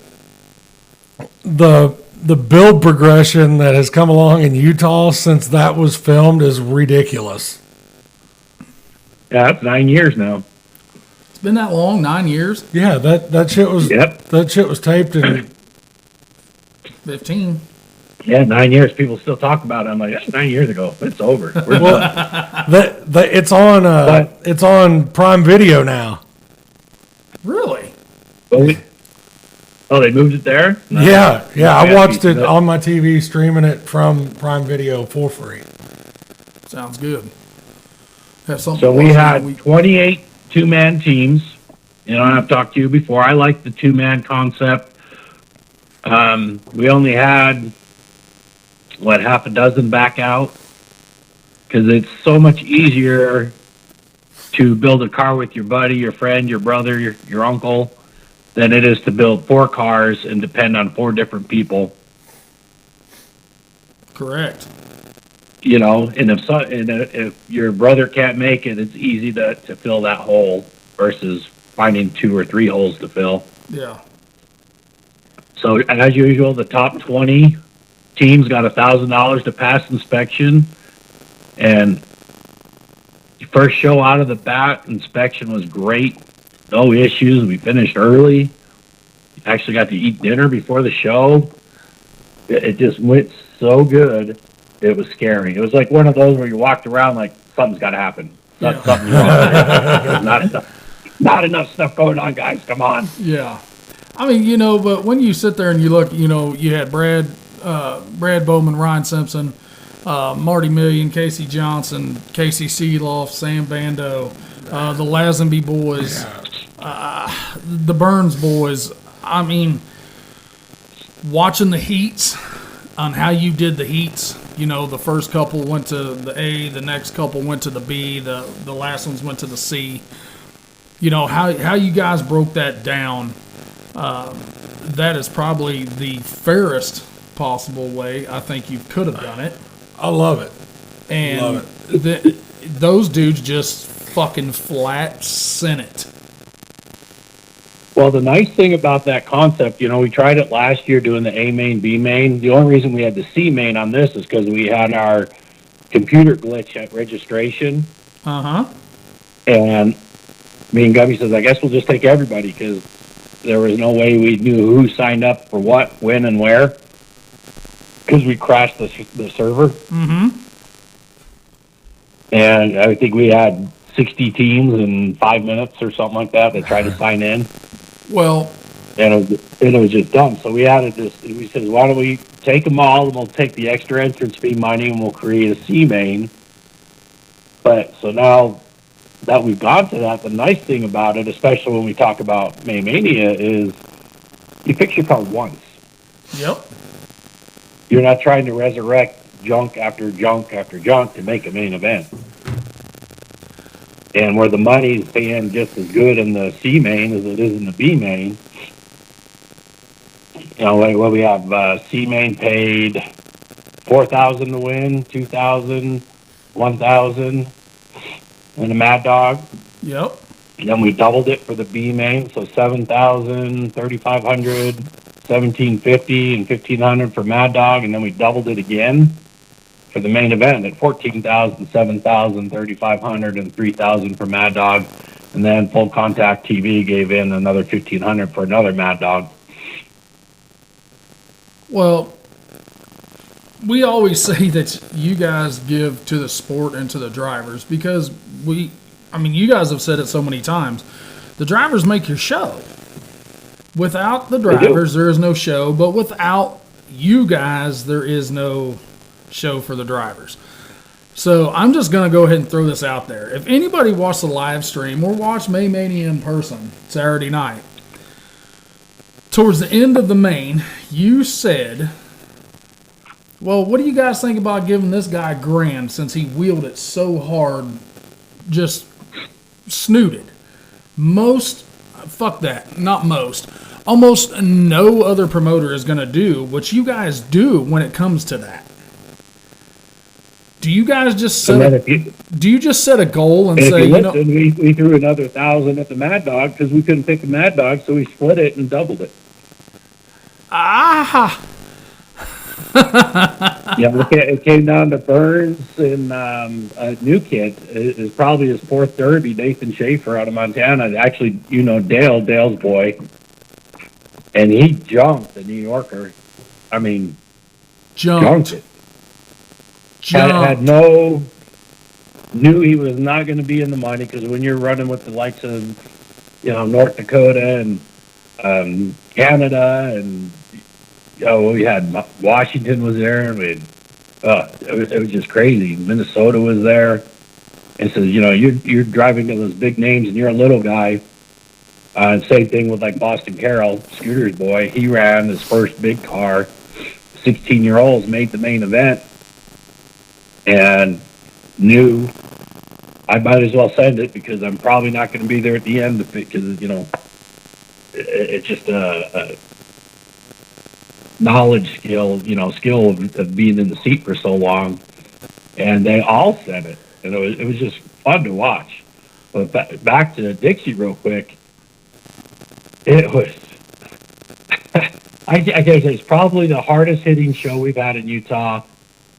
the build progression that has come along in Utah since that was filmed is ridiculous. Yeah, it's 9 years now. It's been that long, 9 years, Yeah, that shit was Yep. that shit was taped in 15. Yeah, 9 years. People still talk about it. I'm like, that's 9 years ago. It's over. We're done. it's on Prime Video now. Really? Oh, they moved it there? No. Yeah, I Yeah, watched it no. on my TV, streaming it from Prime Video for free. Sounds good. Have something So to we watch had every week. 28 two-man teams. You know, I've talked to you before. I like the two-man concept. We only had, half a dozen back out? Because it's so much easier to build a car with your buddy, your friend, your brother, your uncle, than it is to build 4 cars and depend on 4 different people. Correct. You know, and if your brother can't make it, it's easy to fill that hole versus finding 2 or 3 holes to fill. Yeah. So as usual, the top 20 teams got $1,000 to pass inspection, and first show out of the bat, inspection was great. No issues. We finished early. Actually got to eat dinner before the show. It just went so good. It was scary. It was like one of those where you walked around like something's got to happen. Something's wrong. Not enough stuff going on, guys. Come on. Yeah. I mean, you know, but when you sit there and you look, you know, you had Brad Bowman, Ryan Simpson, Marty Million, Casey Johnson, Casey Seeloff, Sam Bando, the Lazenby boys, the Burns boys. I mean, watching the heats on how you did the heats, you know, the first couple went to the A, the next couple went to the B, the last ones went to the C. You know, how you guys broke that down, that is probably the fairest possible way I think you could have done it. I love it. And Love those dudes just fucking flat sent it. Well, the nice thing about that concept, you know, we tried it last year doing the A main, B main. The only reason we had the C main on this is because we had our computer glitch at registration. Uh-huh. And me and Gubby says, I guess we'll just take everybody because there was no way we knew who signed up for what, when, and where because we crashed the server. Mm-hmm. And I think we had 60 teams in 5 minutes or something like that tried to sign in. Well, And it was just done. So we added this. We said, why don't we take them all and we'll take the extra entrance fee money and we'll create a C main. But so now that we've gone to that, the nice thing about it, especially when we talk about May Mania, is you fix your car once. yep. You're not trying to resurrect junk after junk after junk to make a main event. And where the money's paying just as good in the C main as it is in the B main. You know, like what we have, C main paid $4,000 to win, $2,000, $1,000, and the Mad Dog. Yep. And then we doubled it for the B main, so $7,000, $3,500, $1,750, and $1,500 for Mad Dog, and then we doubled it again for the main event at $14,000, $7,000, $3,500, and $3,000 for Mad Dog. And then Full Contact TV gave in another $1,500 for another Mad Dog. Well, we always say that you guys give to the sport and to the drivers because you guys have said it so many times. The drivers make your show. Without the drivers, there is no show, but without you guys, there is no show for the drivers. So I'm just going to go ahead and throw this out there. If anybody watched the live stream or watched May Mania in person Saturday night, towards the end of the main, you said, well, what do you guys think about giving this guy $1,000 since he wheeled it so hard, just snooted? Almost no other promoter is going to do what you guys do when it comes to that. Do you guys just set a goal and say, we threw another $1,000 at the Mad Dog because we couldn't pick the Mad Dog, so we split it and doubled it. Ah. Yeah, it came down to Burns and a new kid. It's probably his fourth derby, Nathan Schaefer out of Montana. Actually, Dale's boy. And he jumped the New Yorker. I mean, jumped it. Knew he was not going to be in the money because when you're running with the likes of, North Dakota and Canada and, we had Washington was there. I mean, it was just crazy. Minnesota was there. And so, you're driving to those big names and you're a little guy. Same thing with like Boston Carroll, Scooter's boy. He ran his first big car. 16-year-olds made the main event and knew I might as well send it because I'm probably not going to be there at the end of it because, it's just a knowledge skill of being in the seat for so long. And they all said it. And it was just fun to watch. But back to Dixie real quick. It was, I guess it's probably the hardest hitting show we've had in Utah,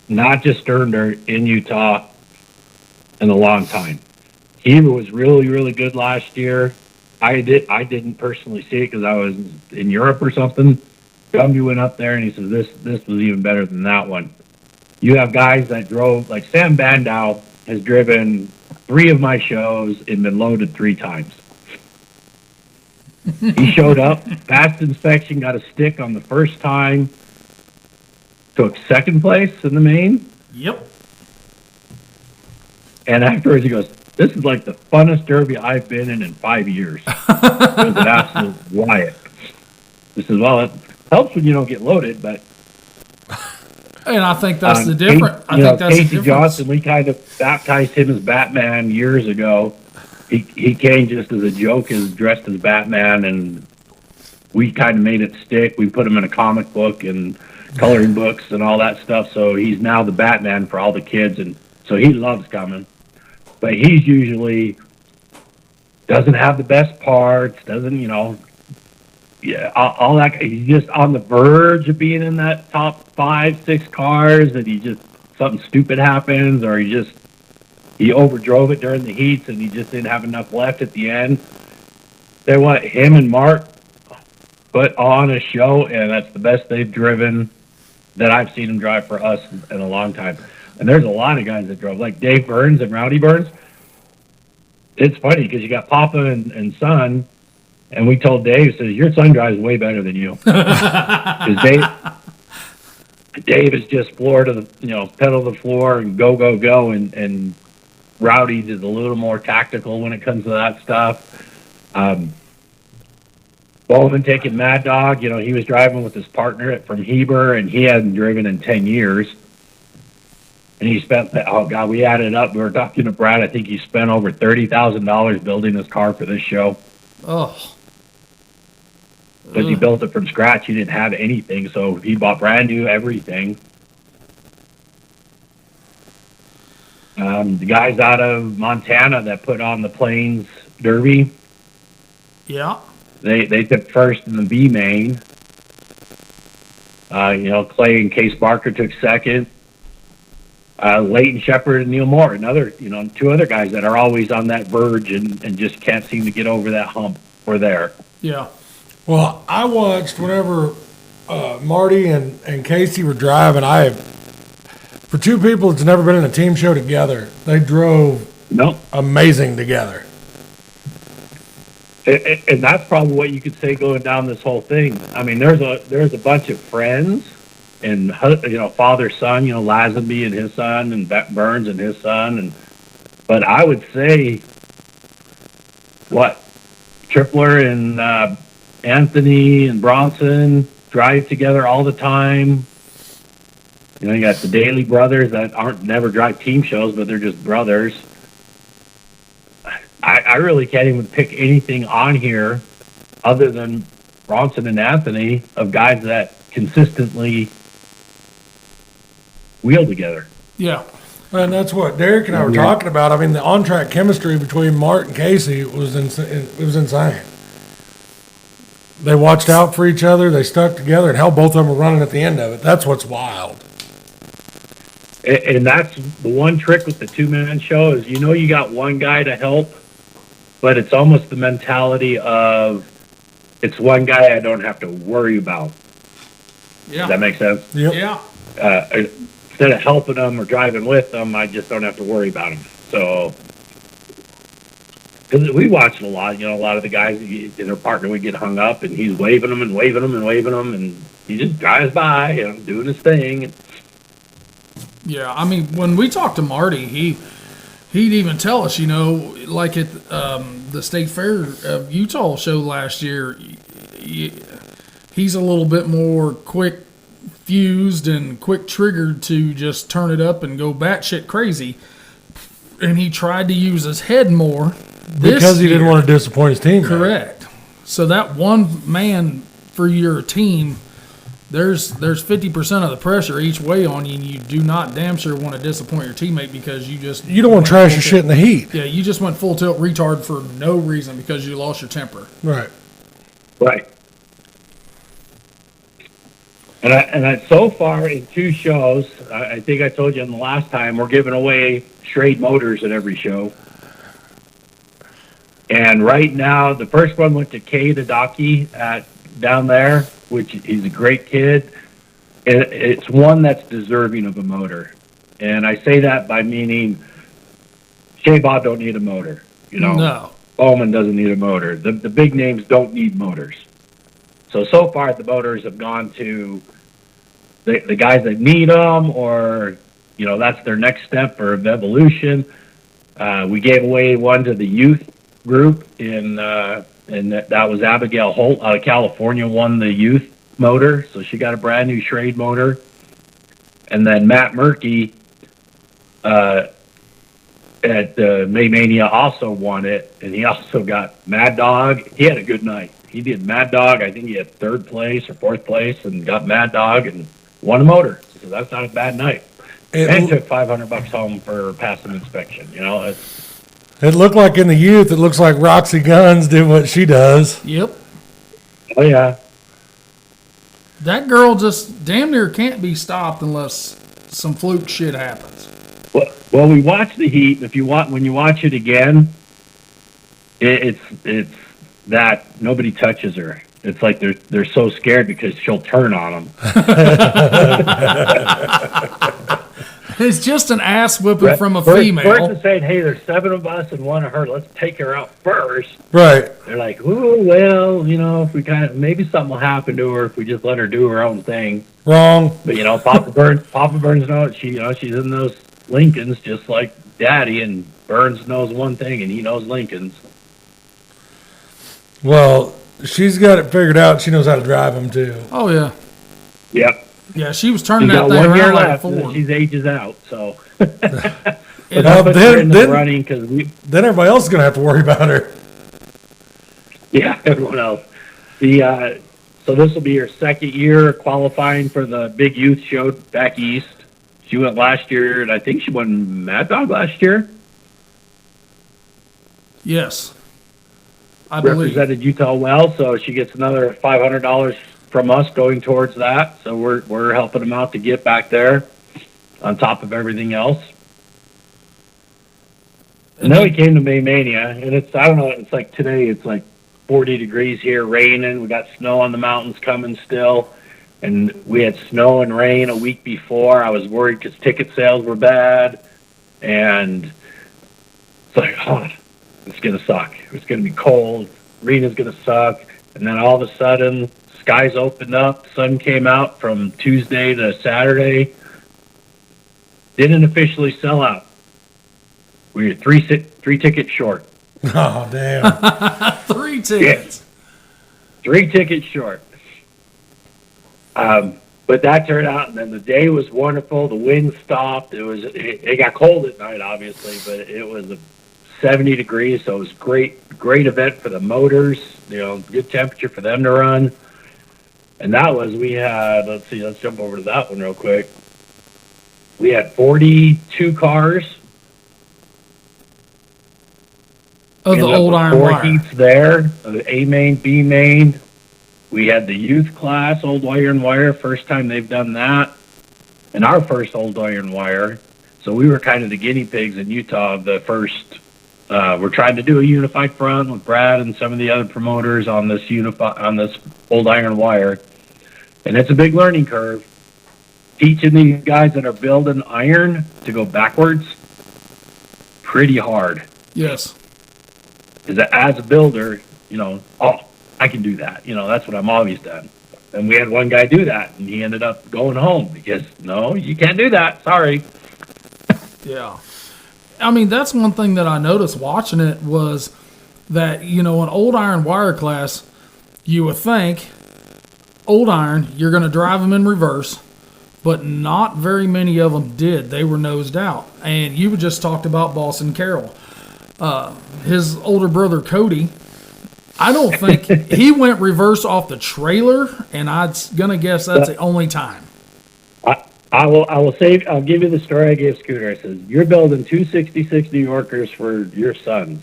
not just Stirrin Dirt, in Utah in a long time. Heber was really, really good last year. I didn't personally see it because I was in Europe or something. Gumby went up there and he says, this was even better than that one. You have guys that drove, like Sam Bandow has driven 3 of my shows and been loaded 3 times. He showed up, passed inspection, got a stick on the first time, took second place in the main. Yep. And afterwards he goes, this is like the funnest derby I've been in 5 years. It was an absolute riot. He says, well, it helps when you don't get loaded, but... And I think that's the difference. Casey Johnson, we kind of baptized him as Batman years ago. He came just as a joke, dressed as Batman, and we kind of made it stick. We put him in a comic book and coloring books and all that stuff. So he's now the Batman for all the kids, and so he loves coming. But he's usually doesn't have the best parts, doesn't all that. He's just on the verge of being in that top 5-6 cars, and something stupid happens, or he overdrove it during the heats and he just didn't have enough left at the end. Him and Mark put on a show, and that's the best they've driven that I've seen them drive for us in a long time. And there's a lot of guys that drove, like Dave Burns and Rowdy Burns. It's funny because you got Papa and Son, and we told Dave, says, your son drives way better than you. Because Dave is just floor to the, pedal to the floor and go, and Rowdy is a little more tactical when it comes to that stuff. Bowman taking Mad Dog, he was driving with his partner from Heber, and he hadn't driven in 10 years. And he spent, we added up. We were talking to Brad. I think he spent over $30,000 building his car for this show. Oh. Because he built it from scratch. He didn't have anything, so he bought brand new everything. The guys out of Montana that put on the Plains Derby. Yeah. They took first in the B main. Clay and Case Barker took second. Leighton Shepard and Neil Moore, two other guys that are always on that verge and just can't seem to get over that hump or there. Yeah. Well, I watched whenever Marty and Casey were driving. For two people that's never been in a team show together, they drove amazing together. And that's probably what you could say going down this whole thing. I mean, there's a bunch of friends and father son, Lazenby and his son, and Burns and his son, but I would say Tripler and Anthony and Bronson drive together all the time. You got the Daly brothers that never drive team shows, but they're just brothers. I really can't even pick anything on here other than Bronson and Anthony of guys that consistently wheel together. Yeah. And that's what Derek and I were talking about. I mean, the on-track chemistry between Mart and Casey was insane. They watched out for each other. They stuck together, and hell, both of them were running at the end of it. That's what's wild. And that's the one trick with the two-man show is you got one guy to help, but it's almost the mentality of it's one guy I don't have to worry about. Yeah. Does that make sense? Yep. Yeah. Instead of helping them or driving with them, I just don't have to worry about them. So, because we watched a lot, a lot of the guys in their partner would get hung up, and he's waving them and waving them and waving them, and he just drives by, doing his thing. Yeah, I mean, when we talked to Marty, he'd even tell us, like at the State Fair of Utah show last year, he's a little bit more quick fused and quick triggered to just turn it up and go batshit crazy. And he tried to use his head more because he didn't want to disappoint his team. Correct. So that one man for your team, there's 50% of the pressure each way on you, and you do not damn sure want to disappoint your teammate because you don't want to trash your shit in the heat. Yeah, you just went full tilt retard for no reason because you lost your temper. Right. Right. And I so far in two shows, I think I told you in the last time, we're giving away Schrade motors at every show. And right now, the first one went to Kay Tadaki down there, which he's a great kid. It's one that's deserving of a motor. And I say that by meaning Shea Bob don't need a motor. No. Bowman doesn't need a motor. The big names don't need motors. So far the motors have gone to the guys that need them, or that's their next step of evolution. We gave away one to the youth group and that was Abigail Holt out of California won the youth motor, so she got a brand new Schrade motor. And then Matt Murky at May Mania also won it, and he also got Mad Dog. He had a good night. He did Mad Dog. I think he had third place or fourth place, and got Mad Dog and won a motor. So that's not a bad night. And took $500 home for passing inspection. It looked like in the youth, it looks like Roxy Guns did what she does. Yep. Oh yeah. That girl just damn near can't be stopped unless some fluke shit happens. Well, we watched the heat. When you watch it again, it's that nobody touches her. It's like they're so scared because she'll turn on them. It's just an ass whipping from a female. First saying, hey, there's 7 of us and 1 of her. Let's take her out first. Right. They're like, oh, well, if we maybe something will happen to her if we just let her do her own thing. Wrong. But, Papa Burns knows she's in those Lincolns just like Daddy, and Burns knows one thing, and he knows Lincolns. Well, she's got it figured out. She knows how to drive them, too. Oh, yeah. Yep. Yeah, she was turning She's that got thing 1 year around like left, Ford. and she's ages out, so. Then running cause everybody else is going to have to worry about her. Yeah, everyone else. So this will be her second year qualifying for the big youth show back east. She went last year, and I think she won Mad Dog last year. Yes, I believe. Represented Utah well, so she gets another $500 from us going towards that. So we're helping them out to get back there. on top of everything else. And then we came to May Mania, and it's, I don't know, it's like today, it's like 40 degrees here, raining. We got snow on the mountains coming still. And we had snow and rain a week before. I was worried because ticket sales were bad. And it's like, oh, it's going to suck. It's going to be cold. Arena's going to suck. And then all of a sudden, skies opened up. Sun came out from Tuesday to Saturday. Didn't officially sell out. We were three tickets short. Oh, damn. 3 tickets. Yeah. 3 tickets short. But that turned out, and then the day was wonderful. The wind stopped. It got cold at night, obviously, but it was 70 degrees, so it was great event for the motors. Good temperature for them to run. And we had, let's jump over to that one real quick. We had 42 cars. Of the old iron 4 wire. heats there, A main, B main. We had the youth class, old iron wire, first time they've done that. And our first old iron wire. So we were kind of the guinea pigs in Utah of the first. We're trying to do a unified front with Brad and some of the other promoters on this old iron wire. And it's a big learning curve. Teaching these guys that are building iron to go backwards, pretty hard. Yes. Because as a builder, I can do that. That's what I'm always done. And we had one guy do that, and he ended up going home because, no, you can't do that. Sorry. Yeah. I mean, that's one thing that I noticed watching it was that, an old iron wire class, you would think, old iron, you're going to drive them in reverse, but not very many of them did. They were nosed out. And you just talked about Boston Carroll. His older brother, Cody, I don't think he went reverse off the trailer, and I'm going to guess that's the only time. I'll give you the story I gave Scooter. I said, you're building 266 New Yorkers for your sons.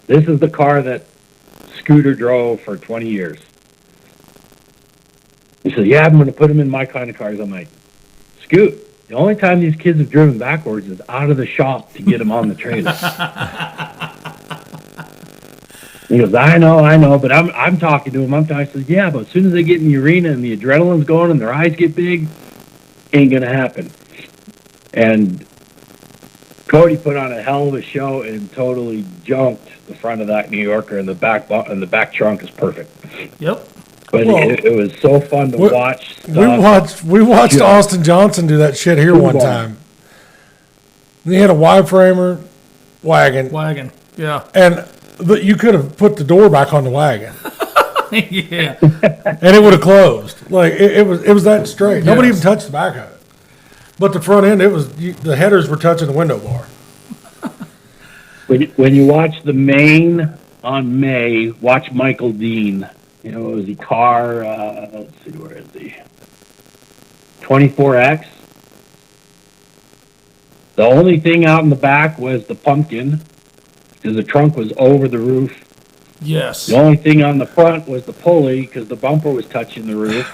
This is the car that Scooter drove for 20 years. He said, yeah, I'm going to put them in my kind of cars. I'm like, Scoot, the only time these kids have driven backwards is out of the shop to get them on the trailer. He goes, I know, but I'm talking to him. I said, yeah, but as soon as they get in the arena and the adrenaline's going and their eyes get big, ain't gonna happen. And Cody put on a hell of a show and totally jumped the front of that New Yorker, and the back trunk is perfect. Yep. But it was so fun to watch. We watched Austin Johnson do that shit here one time. He had a Y-framer wagon. Yeah. But you could have put the door back on the wagon. Yeah. And it would have closed. Like it was that straight. Yes. Nobody even touched the back of it. But the front end, the headers were touching the window bar. When you watch the main on May, watch Michael Dean. It was the car. Let's see, where is he? 24X. The only thing out in the back was the pumpkin, because the trunk was over the roof. Yes. The only thing on the front was the pulley, because the bumper was touching the roof.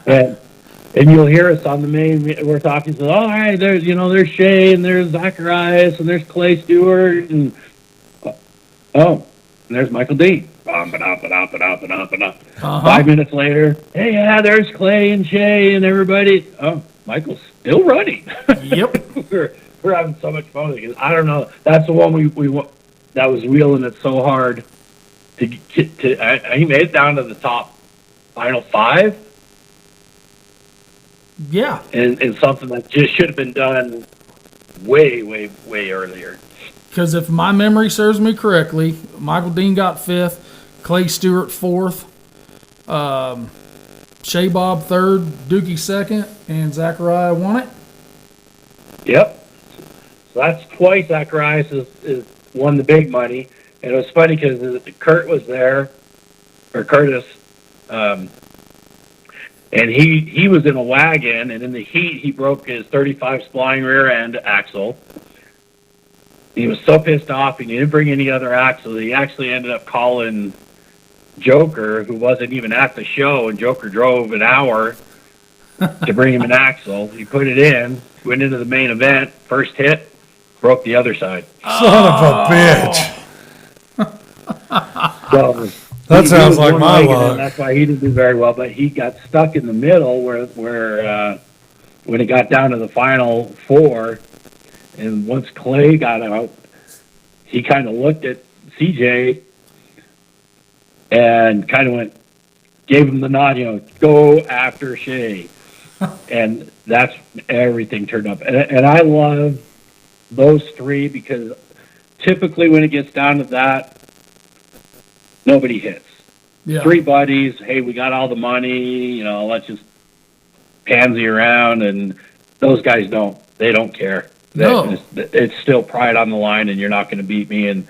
and you'll hear us on the main. We're talking. So, all right, there's Shay, and there's Zacharias, and there's Clay Stewart, and and there's Michael Dean. Uh-huh. 5 minutes later, hey, yeah, there's Clay and Shay and everybody. Oh, Michael's still running. Yep. We're having so much fun because I don't know. That's the one we that was wheeling it so hard to get to. He made it down to the top final 5. Yeah. And something that just should have been done way, way, way earlier. Because if my memory serves me correctly, Michael Dean got 5th, Clay Stewart 4th, Shea Bob 3rd, Dookie 2nd, and Zachariah won it. Yep. So that's twice Zacharias is won the big money. And it was funny because Kurt was there, or Curtis, and he was in a wagon, and in the heat he broke his 35 spline rear end axle. He was so pissed off, and he didn't bring any other axle. He actually ended up calling Joker, who wasn't even at the show, and Joker drove an hour to bring him an axle. He put it in. went into the main event, first hit, broke the other side. Son of a bitch. So That he sounds was like my one-legged, luck. and that's why he didn't do very well. But he got stuck in the middle where when it got down to the final four, and once Clay got out, he kind of looked at CJ and kind of gave him the nod, go after Shea. And that's everything turned up. And I love those three because typically when it gets down to that, nobody hits. Yeah. Three buddies, hey, we got all the money, let's just pansy around. And those guys don't. They don't care. No. It's still pride on the line, and you're not going to beat me. And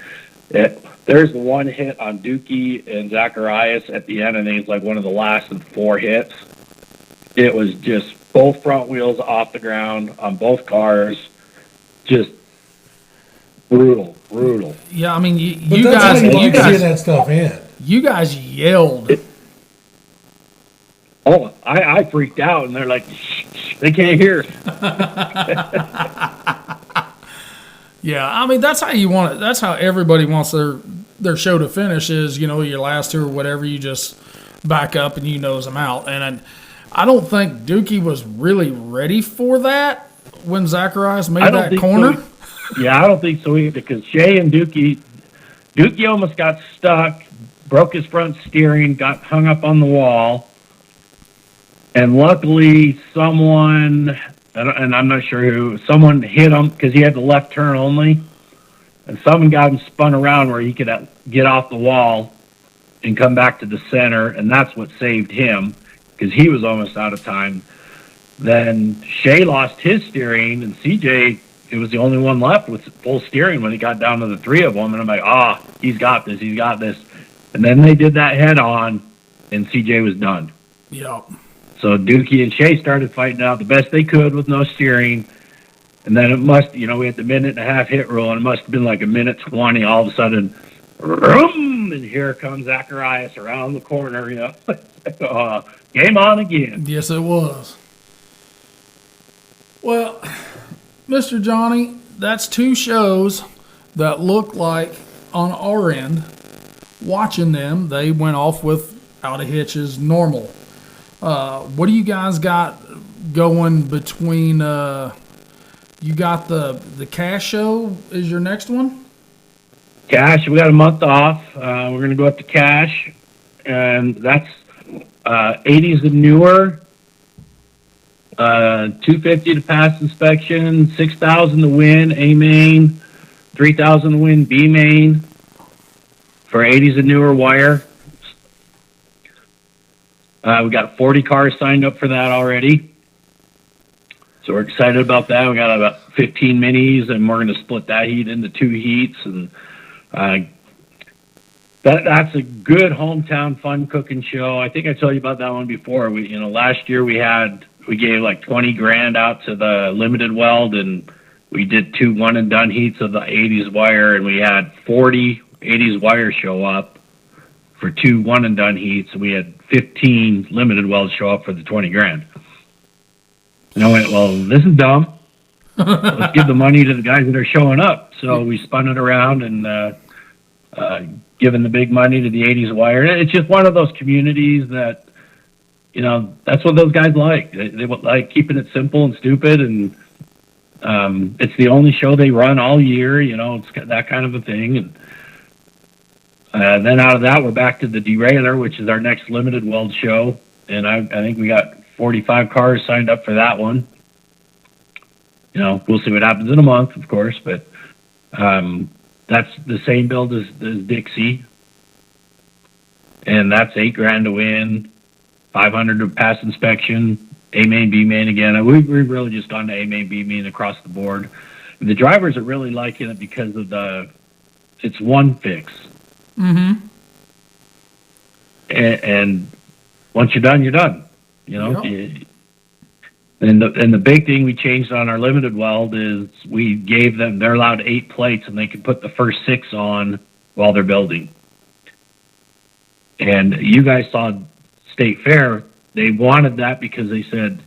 there's the one hit on Dookie and Zacharias at the end. I think it's like one of the last of 4 hits. It was just both front wheels off the ground on both cars. Just brutal. Yeah, I mean, you But that's how you guys, see that stuff in. you guys yelled. I freaked out, and they're like, shh, they can't hear. Yeah, I mean, that's how you want it. That's how everybody wants their show to finish is, your last two or whatever, you just back up and you nose them out. And I don't think Dookie was really ready for that when Zacharias made that corner. So. Yeah, I don't think so either, because Shea and Dookie almost got stuck, broke his front steering, got hung up on the wall, and luckily someone, and I'm not sure who, someone hit him because he had the left turn only, and someone got him spun around where he could get off the wall and come back to the center, and that's what saved him because he was almost out of time. Then Shea lost his steering, and CJ, it was the only one left with full steering when he got down to the 3 of them, and I'm like, he's got this. And then they did that head on, and CJ was done. Yeah. So Dookie and Shea started fighting out the best they could with no steering. And then it must, we had the 1.5-minute hit rule, and it must have been like 1:20. All of a sudden, vroom, and here comes Zacharias around the corner, game on again. Yes, it was. Well, Mr. Johnny, that's 2 shows that look like, on our end, watching them, they went off without a hitch as normal. What do you guys got going between, you got the Cash show is your next one? Cash, we got a month off. We're going to go up to Cash, and that's 80s and newer, 250 to pass inspection, 6,000 to win A main, 3,000 to win B main for 80s and newer wire. We got 40 cars signed up for that already. So we're excited about that. We got about 15 minis, and we're going to split that heat into 2 heats. And that's a good hometown fun cooking show. I think I told you about that one before. Last year we gave like $20,000 out to the limited weld, and we did 2 one-and-done heats of the 80s wire, and we had 40 80s wire show up for 2 one-and-done heats. We had 15 limited welds show up for the $20,000. And I went, well, this is dumb. Let's give the money to the guys that are showing up. So we spun it around and given the big money to the 80s wire. It's just one of those communities that, that's what those guys like. They like keeping it simple and stupid, and it's the only show they run all year. It's got that kind of a thing. And then out of that, we're back to the Derailer, which is our next limited weld show. And I think we got 45 cars signed up for that one. We'll see what happens in a month, of course, but that's the same build as Dixie. And that's $8,000 to win, 500 to pass inspection, A main, B main again. We've really just gone to A main, B main across the board. And the drivers are really liking it because of it's one fix. Mm-hmm. And once you're done, you're done. Yep. And the big thing we changed on our limited weld is we gave them, they're allowed 8 plates, and they can put the first 6 on while they're building. And you guys saw State Fair, they wanted that because they said,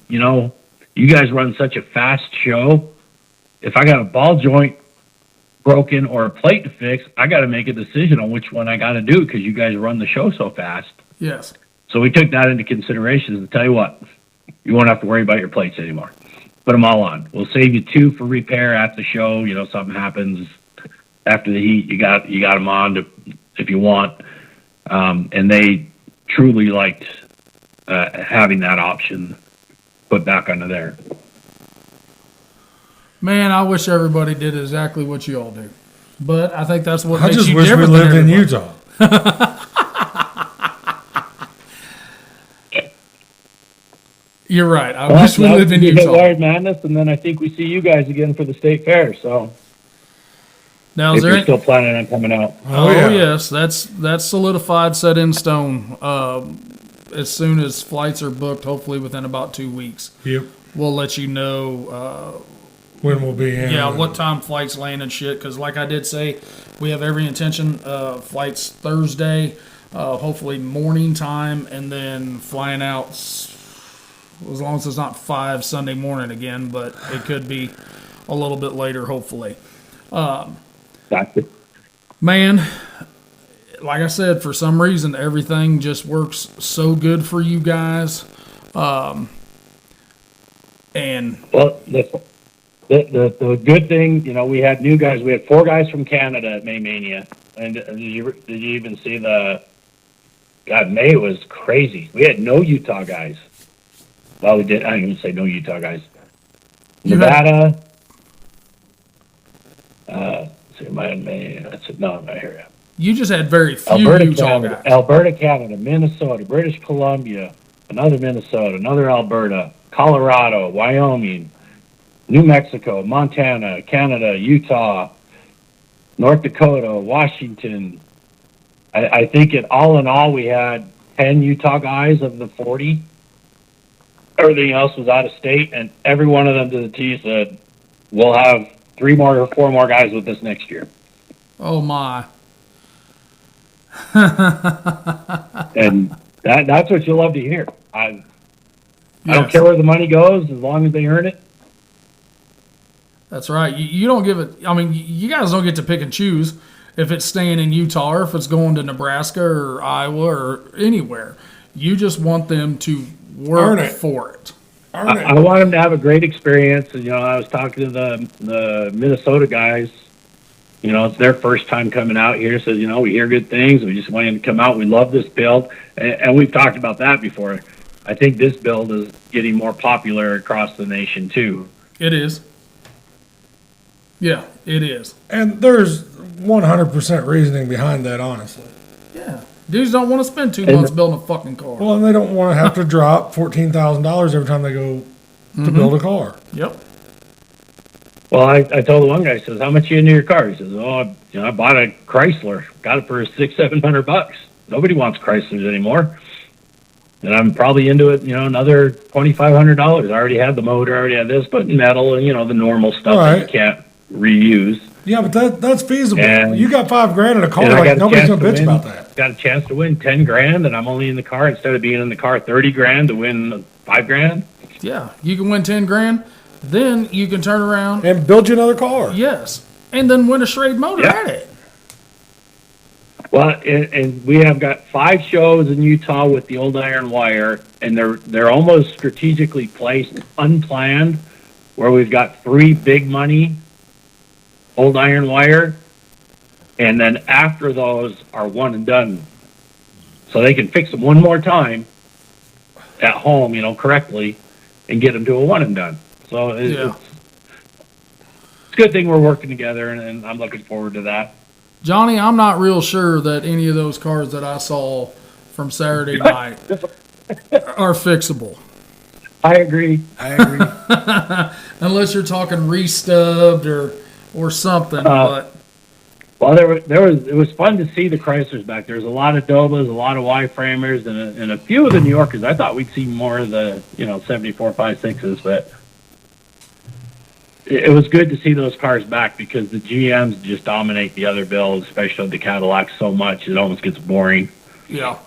you guys run such a fast show. If I got a ball joint broken or a plate to fix, I got to make a decision on which one I got to do because you guys run the show so fast. Yes. So we took that into consideration. And tell you what, you won't have to worry about your plates anymore. Put them all on. We'll save you 2 for repair at the show. You know, something happens after the heat, you got them on if you want. And they truly liked having that option put back onto there. Man, I wish everybody did exactly what you all do. But I think that's what I makes just you wish we different than lived in everybody. Utah. You're right. I wish we lived in We hit Utah. Wired Madness, and then I think we see you guys again for the state fair. So Now, if is there you're any, still planning on coming out. Oh, yeah. yes, that's solidified, set in stone. As soon as flights are booked, hopefully within about 2 weeks, Yep. we'll let you know. When we'll be in. What time flights land and shit. Because, like I did say, we have every intention. Flights Thursday, hopefully morning time, and then flying out as long as it's not 5 Sunday morning again. But it could be a little bit later, hopefully. Gotcha. Man, like I said, for some reason, everything just works so good for you guys. And Well, the good thing, you know, we had new guys. We had 4 guys from Canada at May Mania. And did you even see God, May was crazy. We had no Utah guys. Well, we did. I didn't even say no Utah guys. Nevada. May. I said, no, I'm not here yet. you just had very few Alberta, Utah Canada, guys. Alberta, Canada, Minnesota, British Columbia, another Minnesota, another Alberta, Colorado, Wyoming, New Mexico, Montana, Canada, Utah, North Dakota, Washington. I think all in all, we had 10 Utah guys of the 40. Everything else was out of state, and every one of them to the T said, we'll have 3 more or 4 more guys with us next year. Oh, my. And that's what you love to hear. I don't Yes. care where the money goes as long as they earn it. That's right. You don't give it. I mean, you guys don't get to pick and choose if it's staying in Utah or if it's going to Nebraska or Iowa or anywhere. You just want them to work Earn it. for it. Earn it. I want them to have a great experience. And, you know, I was talking to the Minnesota guys. You know, it's their first time coming out here. So, you know, we hear good things. We just want them to come out. We love this build. And we've talked about that before. I think this build is getting more popular across the nation, too. It is. Yeah, it is. And there's 100% reasoning behind that, honestly. Yeah. Dudes don't want to spend 2 months building a fucking car. Well, and they don't want to have to drop $14,000 every time they go to build a car. Yep. Well, I told the one guy, says, how much you into your car? He says, I bought a Chrysler. Got it for $600-700. Nobody wants Chryslers anymore. And I'm probably into it, you know, another $2,500. I already had the motor, I already had this, but metal and, you know, the normal stuff that you can't reuse. Yeah, but that's feasible. And- you got $5,000 in a car, And I like got a nobody's chance gonna to bitch win. about that. Got a chance to win $10,000, and I'm only in the car instead of being in the car $30,000 to win $5,000. Yeah. You can win 10 grand. Then you can turn around. And build you another car. Yes. And then win a Schrade motor Yeah. at it. Well, and we have got 5 shows in Utah with the old iron wire, and they're almost strategically placed, unplanned, where we've got 3 big money old iron wire, and then after those are one and done, so they can fix them one more time at home, you know, correctly, and get them to a one and done. So it's a good thing we're working together, and I'm looking forward to that. Johnny, I'm not real sure that any of those cars that I saw from Saturday night are fixable. I agree. Unless you're talking re-stubbed or something. But Well, it was fun to see the Chryslers back there. There's a lot of Dobas, a lot of Y-framers, and a few of the New Yorkers. I thought we'd see more of the, 74 5.6s, but it was good to see those cars back because the GMs just dominate the other builds, especially the Cadillacs, so much it almost gets boring. yeah.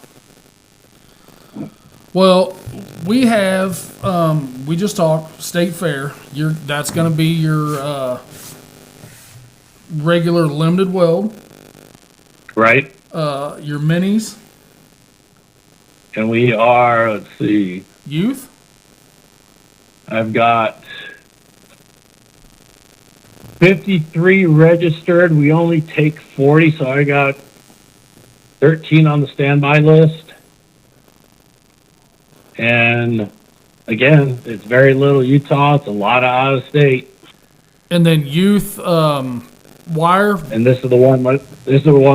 Well, We have, we just talked, State Fair. That's going to be your regular limited weld. Right. Your minis. And we are, let's see, Youth. I've got 53 registered. We only take 40, so I got 13 on the standby list. And again, it's very little Utah. It's a lot of out of state. And then youth wire. And this is the one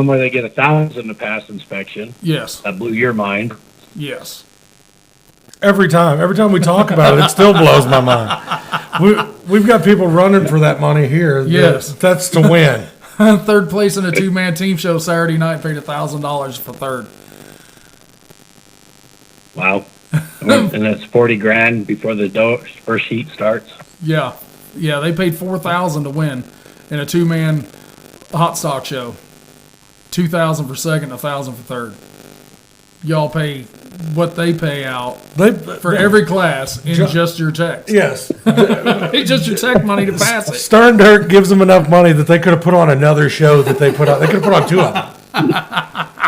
where they get 1,000 to pass inspection. Yes. That blew your mind. Yes. Every time we talk about it, it still blows my mind. We've got people running for that money here. Yes. That's to win. Third place in a 2-man team show Saturday night, paid $1,000 for third. Wow. And that's 40 grand before the first heat starts. Yeah. Yeah, they paid $4,000 to win in a 2-man hot stock show. $2,000 for second, $1,000 for third. Y'all pay what they pay out for every class in just your techs. Yes. It's just your tech money to pass it. Stirrin Dirt gives them enough money that they could have put on another show that they put on. They could have put on 2 of them.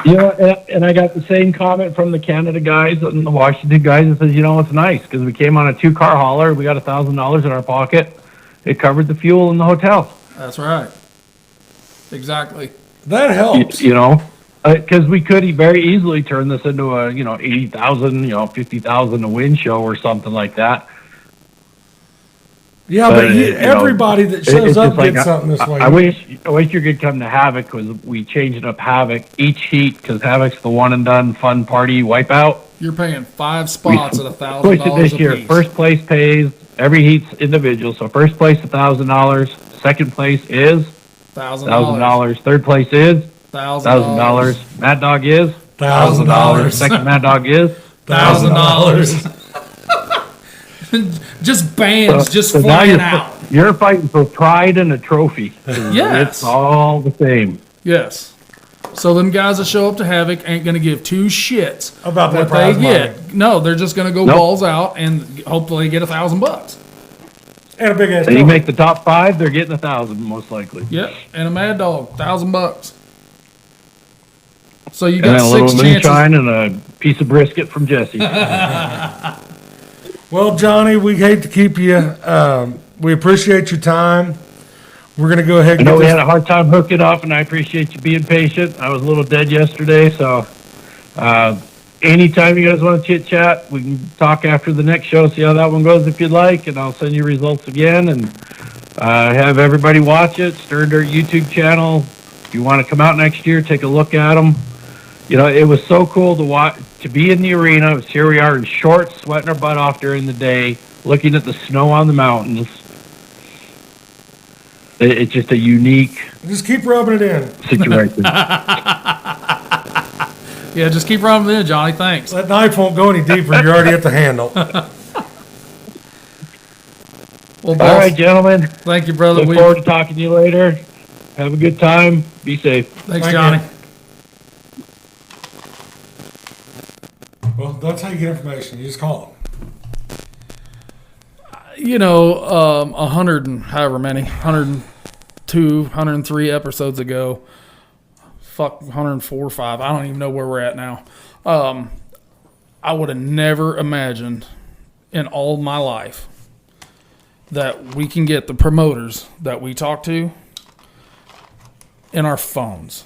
You know, and I got the same comment from the Canada guys and the Washington guys that says, it's nice because we came on a 2-car hauler. We got $1,000 in our pocket. It covered the fuel in the hotel. That's right. Exactly. That helps. Because we could very easily turn this into a, 80,000, 50,000 a win show or something like that. Yeah, but everybody that shows up gets something this way. I wish you could come to Havoc because we changed up Havoc each heat because Havoc's the one and done fun party wipeout. You're paying 5 spots at $1,000 Pushed it this year. apiece. First place pays. Every heat's individual. So first place $1,000. Second place is $1,000. Third place is $1,000. Mad Dog is $1,000. Second Mad Dog is $1,000. Just bands so flying now out. You're fighting for pride and a trophy. Yes. It's all the same. Yes. So them guys that show up to Havoc ain't going to give 2 shits About that what prize they get. money. No, they're just going to go balls out and hopefully get $1,000. And a big ass. And you make the top 5, they're getting 1,000 most likely. Yep, and a Mad Dog, $1,000. So you And got then a little 6 chances. moonshine and a piece of brisket from Jesse. Well, Johnny, we hate to keep you. We appreciate your time. We're going to go ahead I and know get we this. had a hard time hooking up, and I appreciate you being patient. I was a little dead yesterday, so anytime you guys want to chit-chat, we can talk after the next show, see how that one goes if you'd like, and I'll send you results again, and have everybody watch it. Stirrin Dirt YouTube channel. If you want to come out next year, take a look at them. It was so cool to watch, to be in the arena. Here we are in shorts, sweating our butt off during the day, looking at the snow on the mountains. It's just a unique Just keep rubbing it in. situation. Yeah, just keep running in, Johnny. Thanks. That knife won't go any deeper. You're already at the handle. Well, boss, All right, gentlemen. thank you, brother. Look forward to talking to you later. Have a good time. Be safe. Thanks, Thank Johnny. you. Well, that's how you get information. You just call them. 100 and however many, 102, 103 episodes ago, 104 or 5, I don't even know where we're at now. I would have never imagined in all my life that we can get the promoters that we talk to in our phones.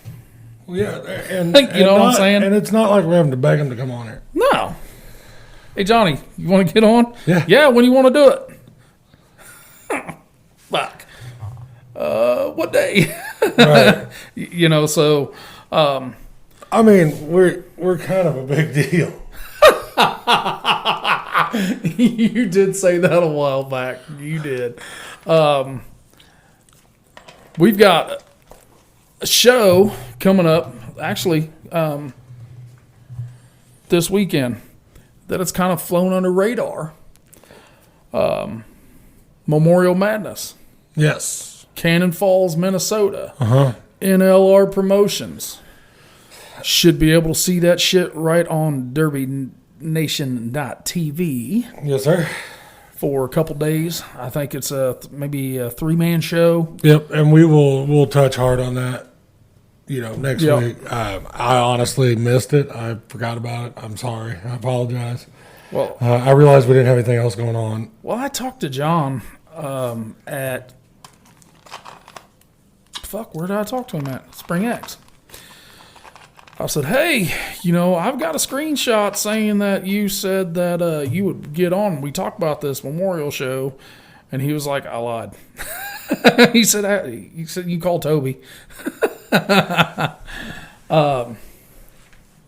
Well, yeah, and You know what I'm saying? And it's not like we're having to beg them to come on here. No. Hey, Johnny, you want to get on? Yeah. Yeah, when you want to do it? Fuck. What day? Right. So... I mean, we're kind of a big deal. You did say that a while back. You did. We've got a show coming up, actually, this weekend that it's kind of flown under radar. Memorial Madness, Yes. Cannon Falls, Minnesota. NLR Promotions. Should be able to see that shit right on Derby nation.tv Yes, sir. for a couple days. I think it's maybe a 3-man show. Yep, and we'll touch hard on that. Next Yep. week. I honestly missed it. I forgot about it. I'm sorry. I apologize. Well, I realized we didn't have anything else going on. Well, I talked to John at where did I talk to him at? Spring X. I said, hey, I've got a screenshot saying that you said that you would get on. We talked about this memorial show, and he was like, I lied. He said you called Toby.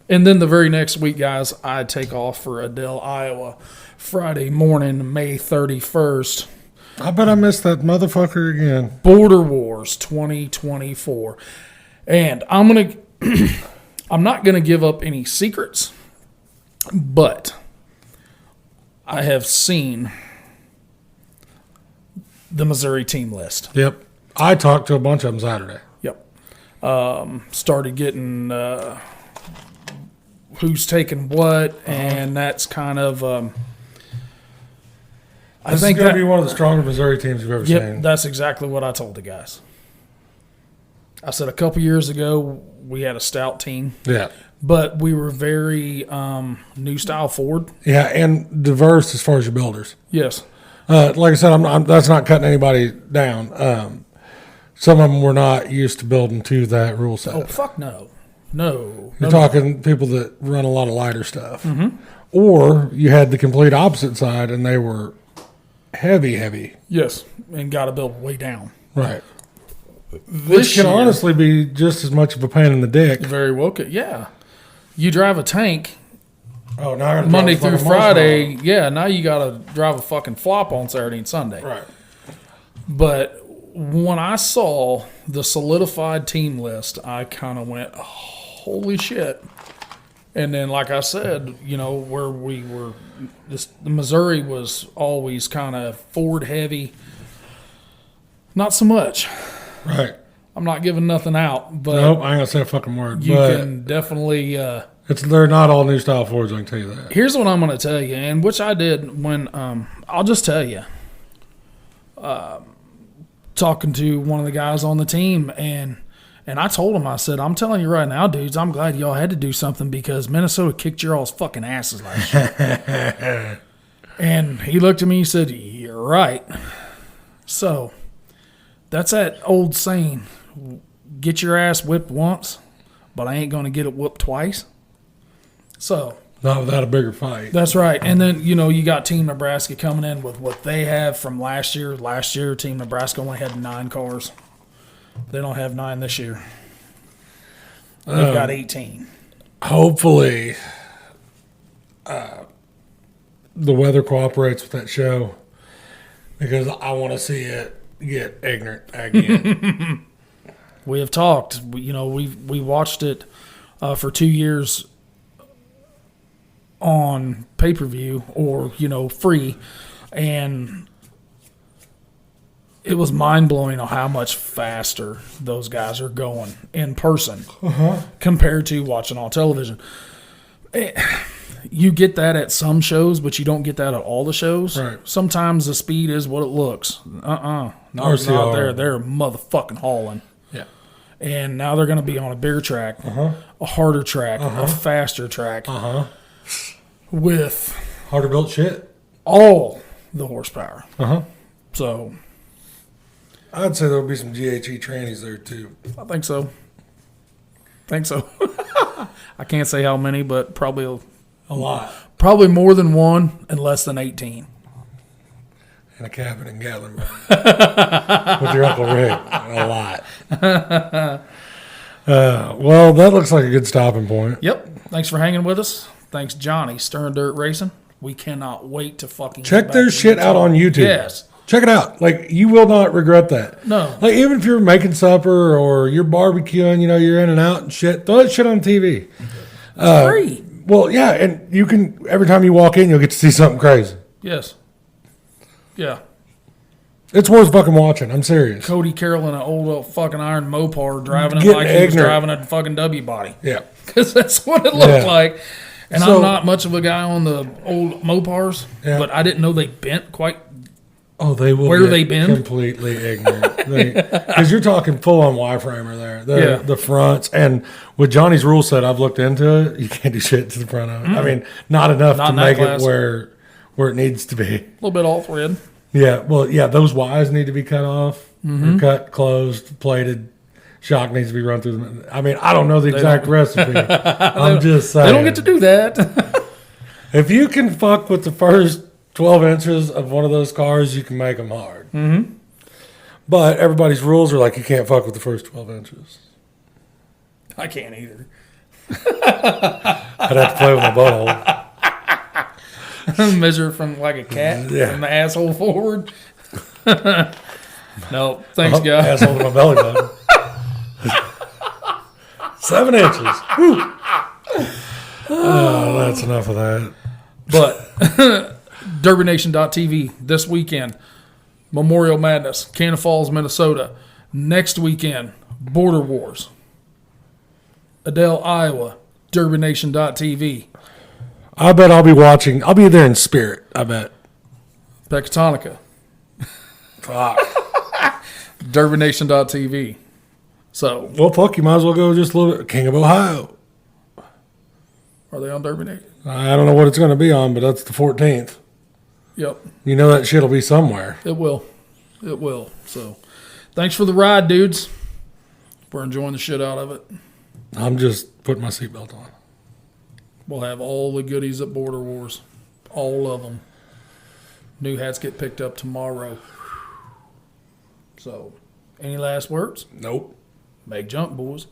And then the very next week, guys, I take off for Adele, Iowa, Friday morning, May 31st. I bet I missed that motherfucker again. Border Wars 2024. And I'm not gonna give up any secrets, but I have seen the Missouri team list. Yep. I talked to a bunch of them Saturday. Yep. Started getting who's taking what, and that's kind of I This think is going that to be one of the stronger Missouri teams you've ever Yep, seen. that's exactly what I told the guys. I said a couple years ago we had a stout team, Yeah. but we were very new style Ford. Yeah, and diverse as far as your builders. Yes. Like I said, that's not cutting anybody down. Some of them were not used to building to that rule set. Oh, fuck no. No. You're talking people that run a lot of lighter stuff. Mm-hmm. Or you had the complete opposite side, and they were heavy. Yes, and got to build way down. Right. This Which can year, honestly be just as much of a pain in the dick. very well could. Yeah. You drive a tank Oh, now I gotta Monday drive a through fucking Friday. Mustang. Yeah, now you got to drive a fucking flop on Saturday and Sunday. Right. But when I saw the solidified team list, I kind of went, holy shit. And then, like I said, where we were, the Missouri was always kind of Ford heavy. Not so much. Right. I'm not giving nothing out, but Nope, I ain't gonna say a fucking word. you but can definitely. they're not all new style Fords. I can tell you that. Here's what I'm going to tell you, and which I did when I'll just tell you. Talking to one of the guys on the team, and I told him, I said, I'm telling you right now, dudes, I'm glad y'all had to do something because Minnesota kicked your all's fucking asses last year. And he looked at me and said, you're right. So that's that old saying, get your ass whipped once, but I ain't going to get it whooped twice. So Not without a bigger fight. that's right. And then, you got Team Nebraska coming in with what they have from last year. Last year, Team Nebraska only had 9 cars. They don't have 9 this year. They've got 18. Hopefully, the weather cooperates with that show because I want to see it get ignorant again. We have talked. We watched it for 2 years on pay-per-view or, free. And it was mind-blowing on how much faster those guys are going in person compared to watching on television. You get that at some shows, but you don't get that at all the shows. Right. Sometimes the speed is what it looks. Not RCR. there. They're motherfucking hauling. Yeah. And now they're going to be on a bigger track, a harder track, a faster track with Harder built shit. all the horsepower. Uh-huh. So I'd say there'll be some GHE trannies there too. I think so. I can't say how many, but probably A lot. probably more than one and less than 18. And a cabin in Gatlinburg. With your Uncle Rick. A lot. Well, that looks like a good stopping point. Yep. Thanks for hanging with us. Thanks, Johnny. Stirrin Dirt Racing. We cannot wait to fucking get Check back their to shit Utah. out on YouTube. Yes. Check it out. Like, you will not regret that. No. Like, even if you're making supper or you're barbecuing, you're in and out and shit, throw that shit on TV. It's free. Well, yeah, and you can, every time you walk in, you'll get to see something crazy. Yes. Yeah. It's worth fucking watching. I'm serious. Cody Carroll in an old fucking iron Mopar driving it Getting like he was ignorant. driving a fucking W body. Yeah. Because that's what it looked Yeah. like. And So- I'm not much of a guy on the old Mopars, Yeah. but I didn't know they bent quite. Oh, they will. Where get they been? Completely ignorant. Because you're talking full on Y-framer there. Yeah. The fronts. And with Johnny's rule set, I've looked into it. You can't do shit to the front of it. I mean, not enough Not to in that make class. it where it needs to be. A little bit all thread. Yeah. Well, yeah, those Ys need to be cut off, or cut, closed, plated. Shock needs to be run through them. I mean, I don't know the exact recipe. I'm just saying. They don't get to do that. If you can fuck with the first 12 inches of one of those cars, you can make them hard. Mm-hmm. But everybody's rules are like you can't fuck with the first 12 inches. I can't either. I'd have to play with my butthole. Measure from like a cat Yeah. from the asshole forward. No, thanks, guy. Asshole to my belly button. 7 inches. Whew. Oh, that's enough of that. But DerbyNation.tv this weekend, Memorial Madness, Cannon Falls, Minnesota. Next weekend, Border Wars, Adele, Iowa, DerbyNation.tv. I bet I'll be watching. I'll be there in spirit, I bet. Pecatonica, Fuck. DerbyNation.tv. So, Well, fuck, you might as well go just a little bit. King of Ohio. are they on Derby Nation? I don't know what it's going to be on, but that's the 14th. Yep, You know that shit will be somewhere. it will. It will. So, thanks for the ride, dudes. We're enjoying the shit out of it. I'm just putting my seatbelt on. We'll have all the goodies at Border Wars. All of them. New hats get picked up tomorrow. So, any last words? Nope. Make jump, boys.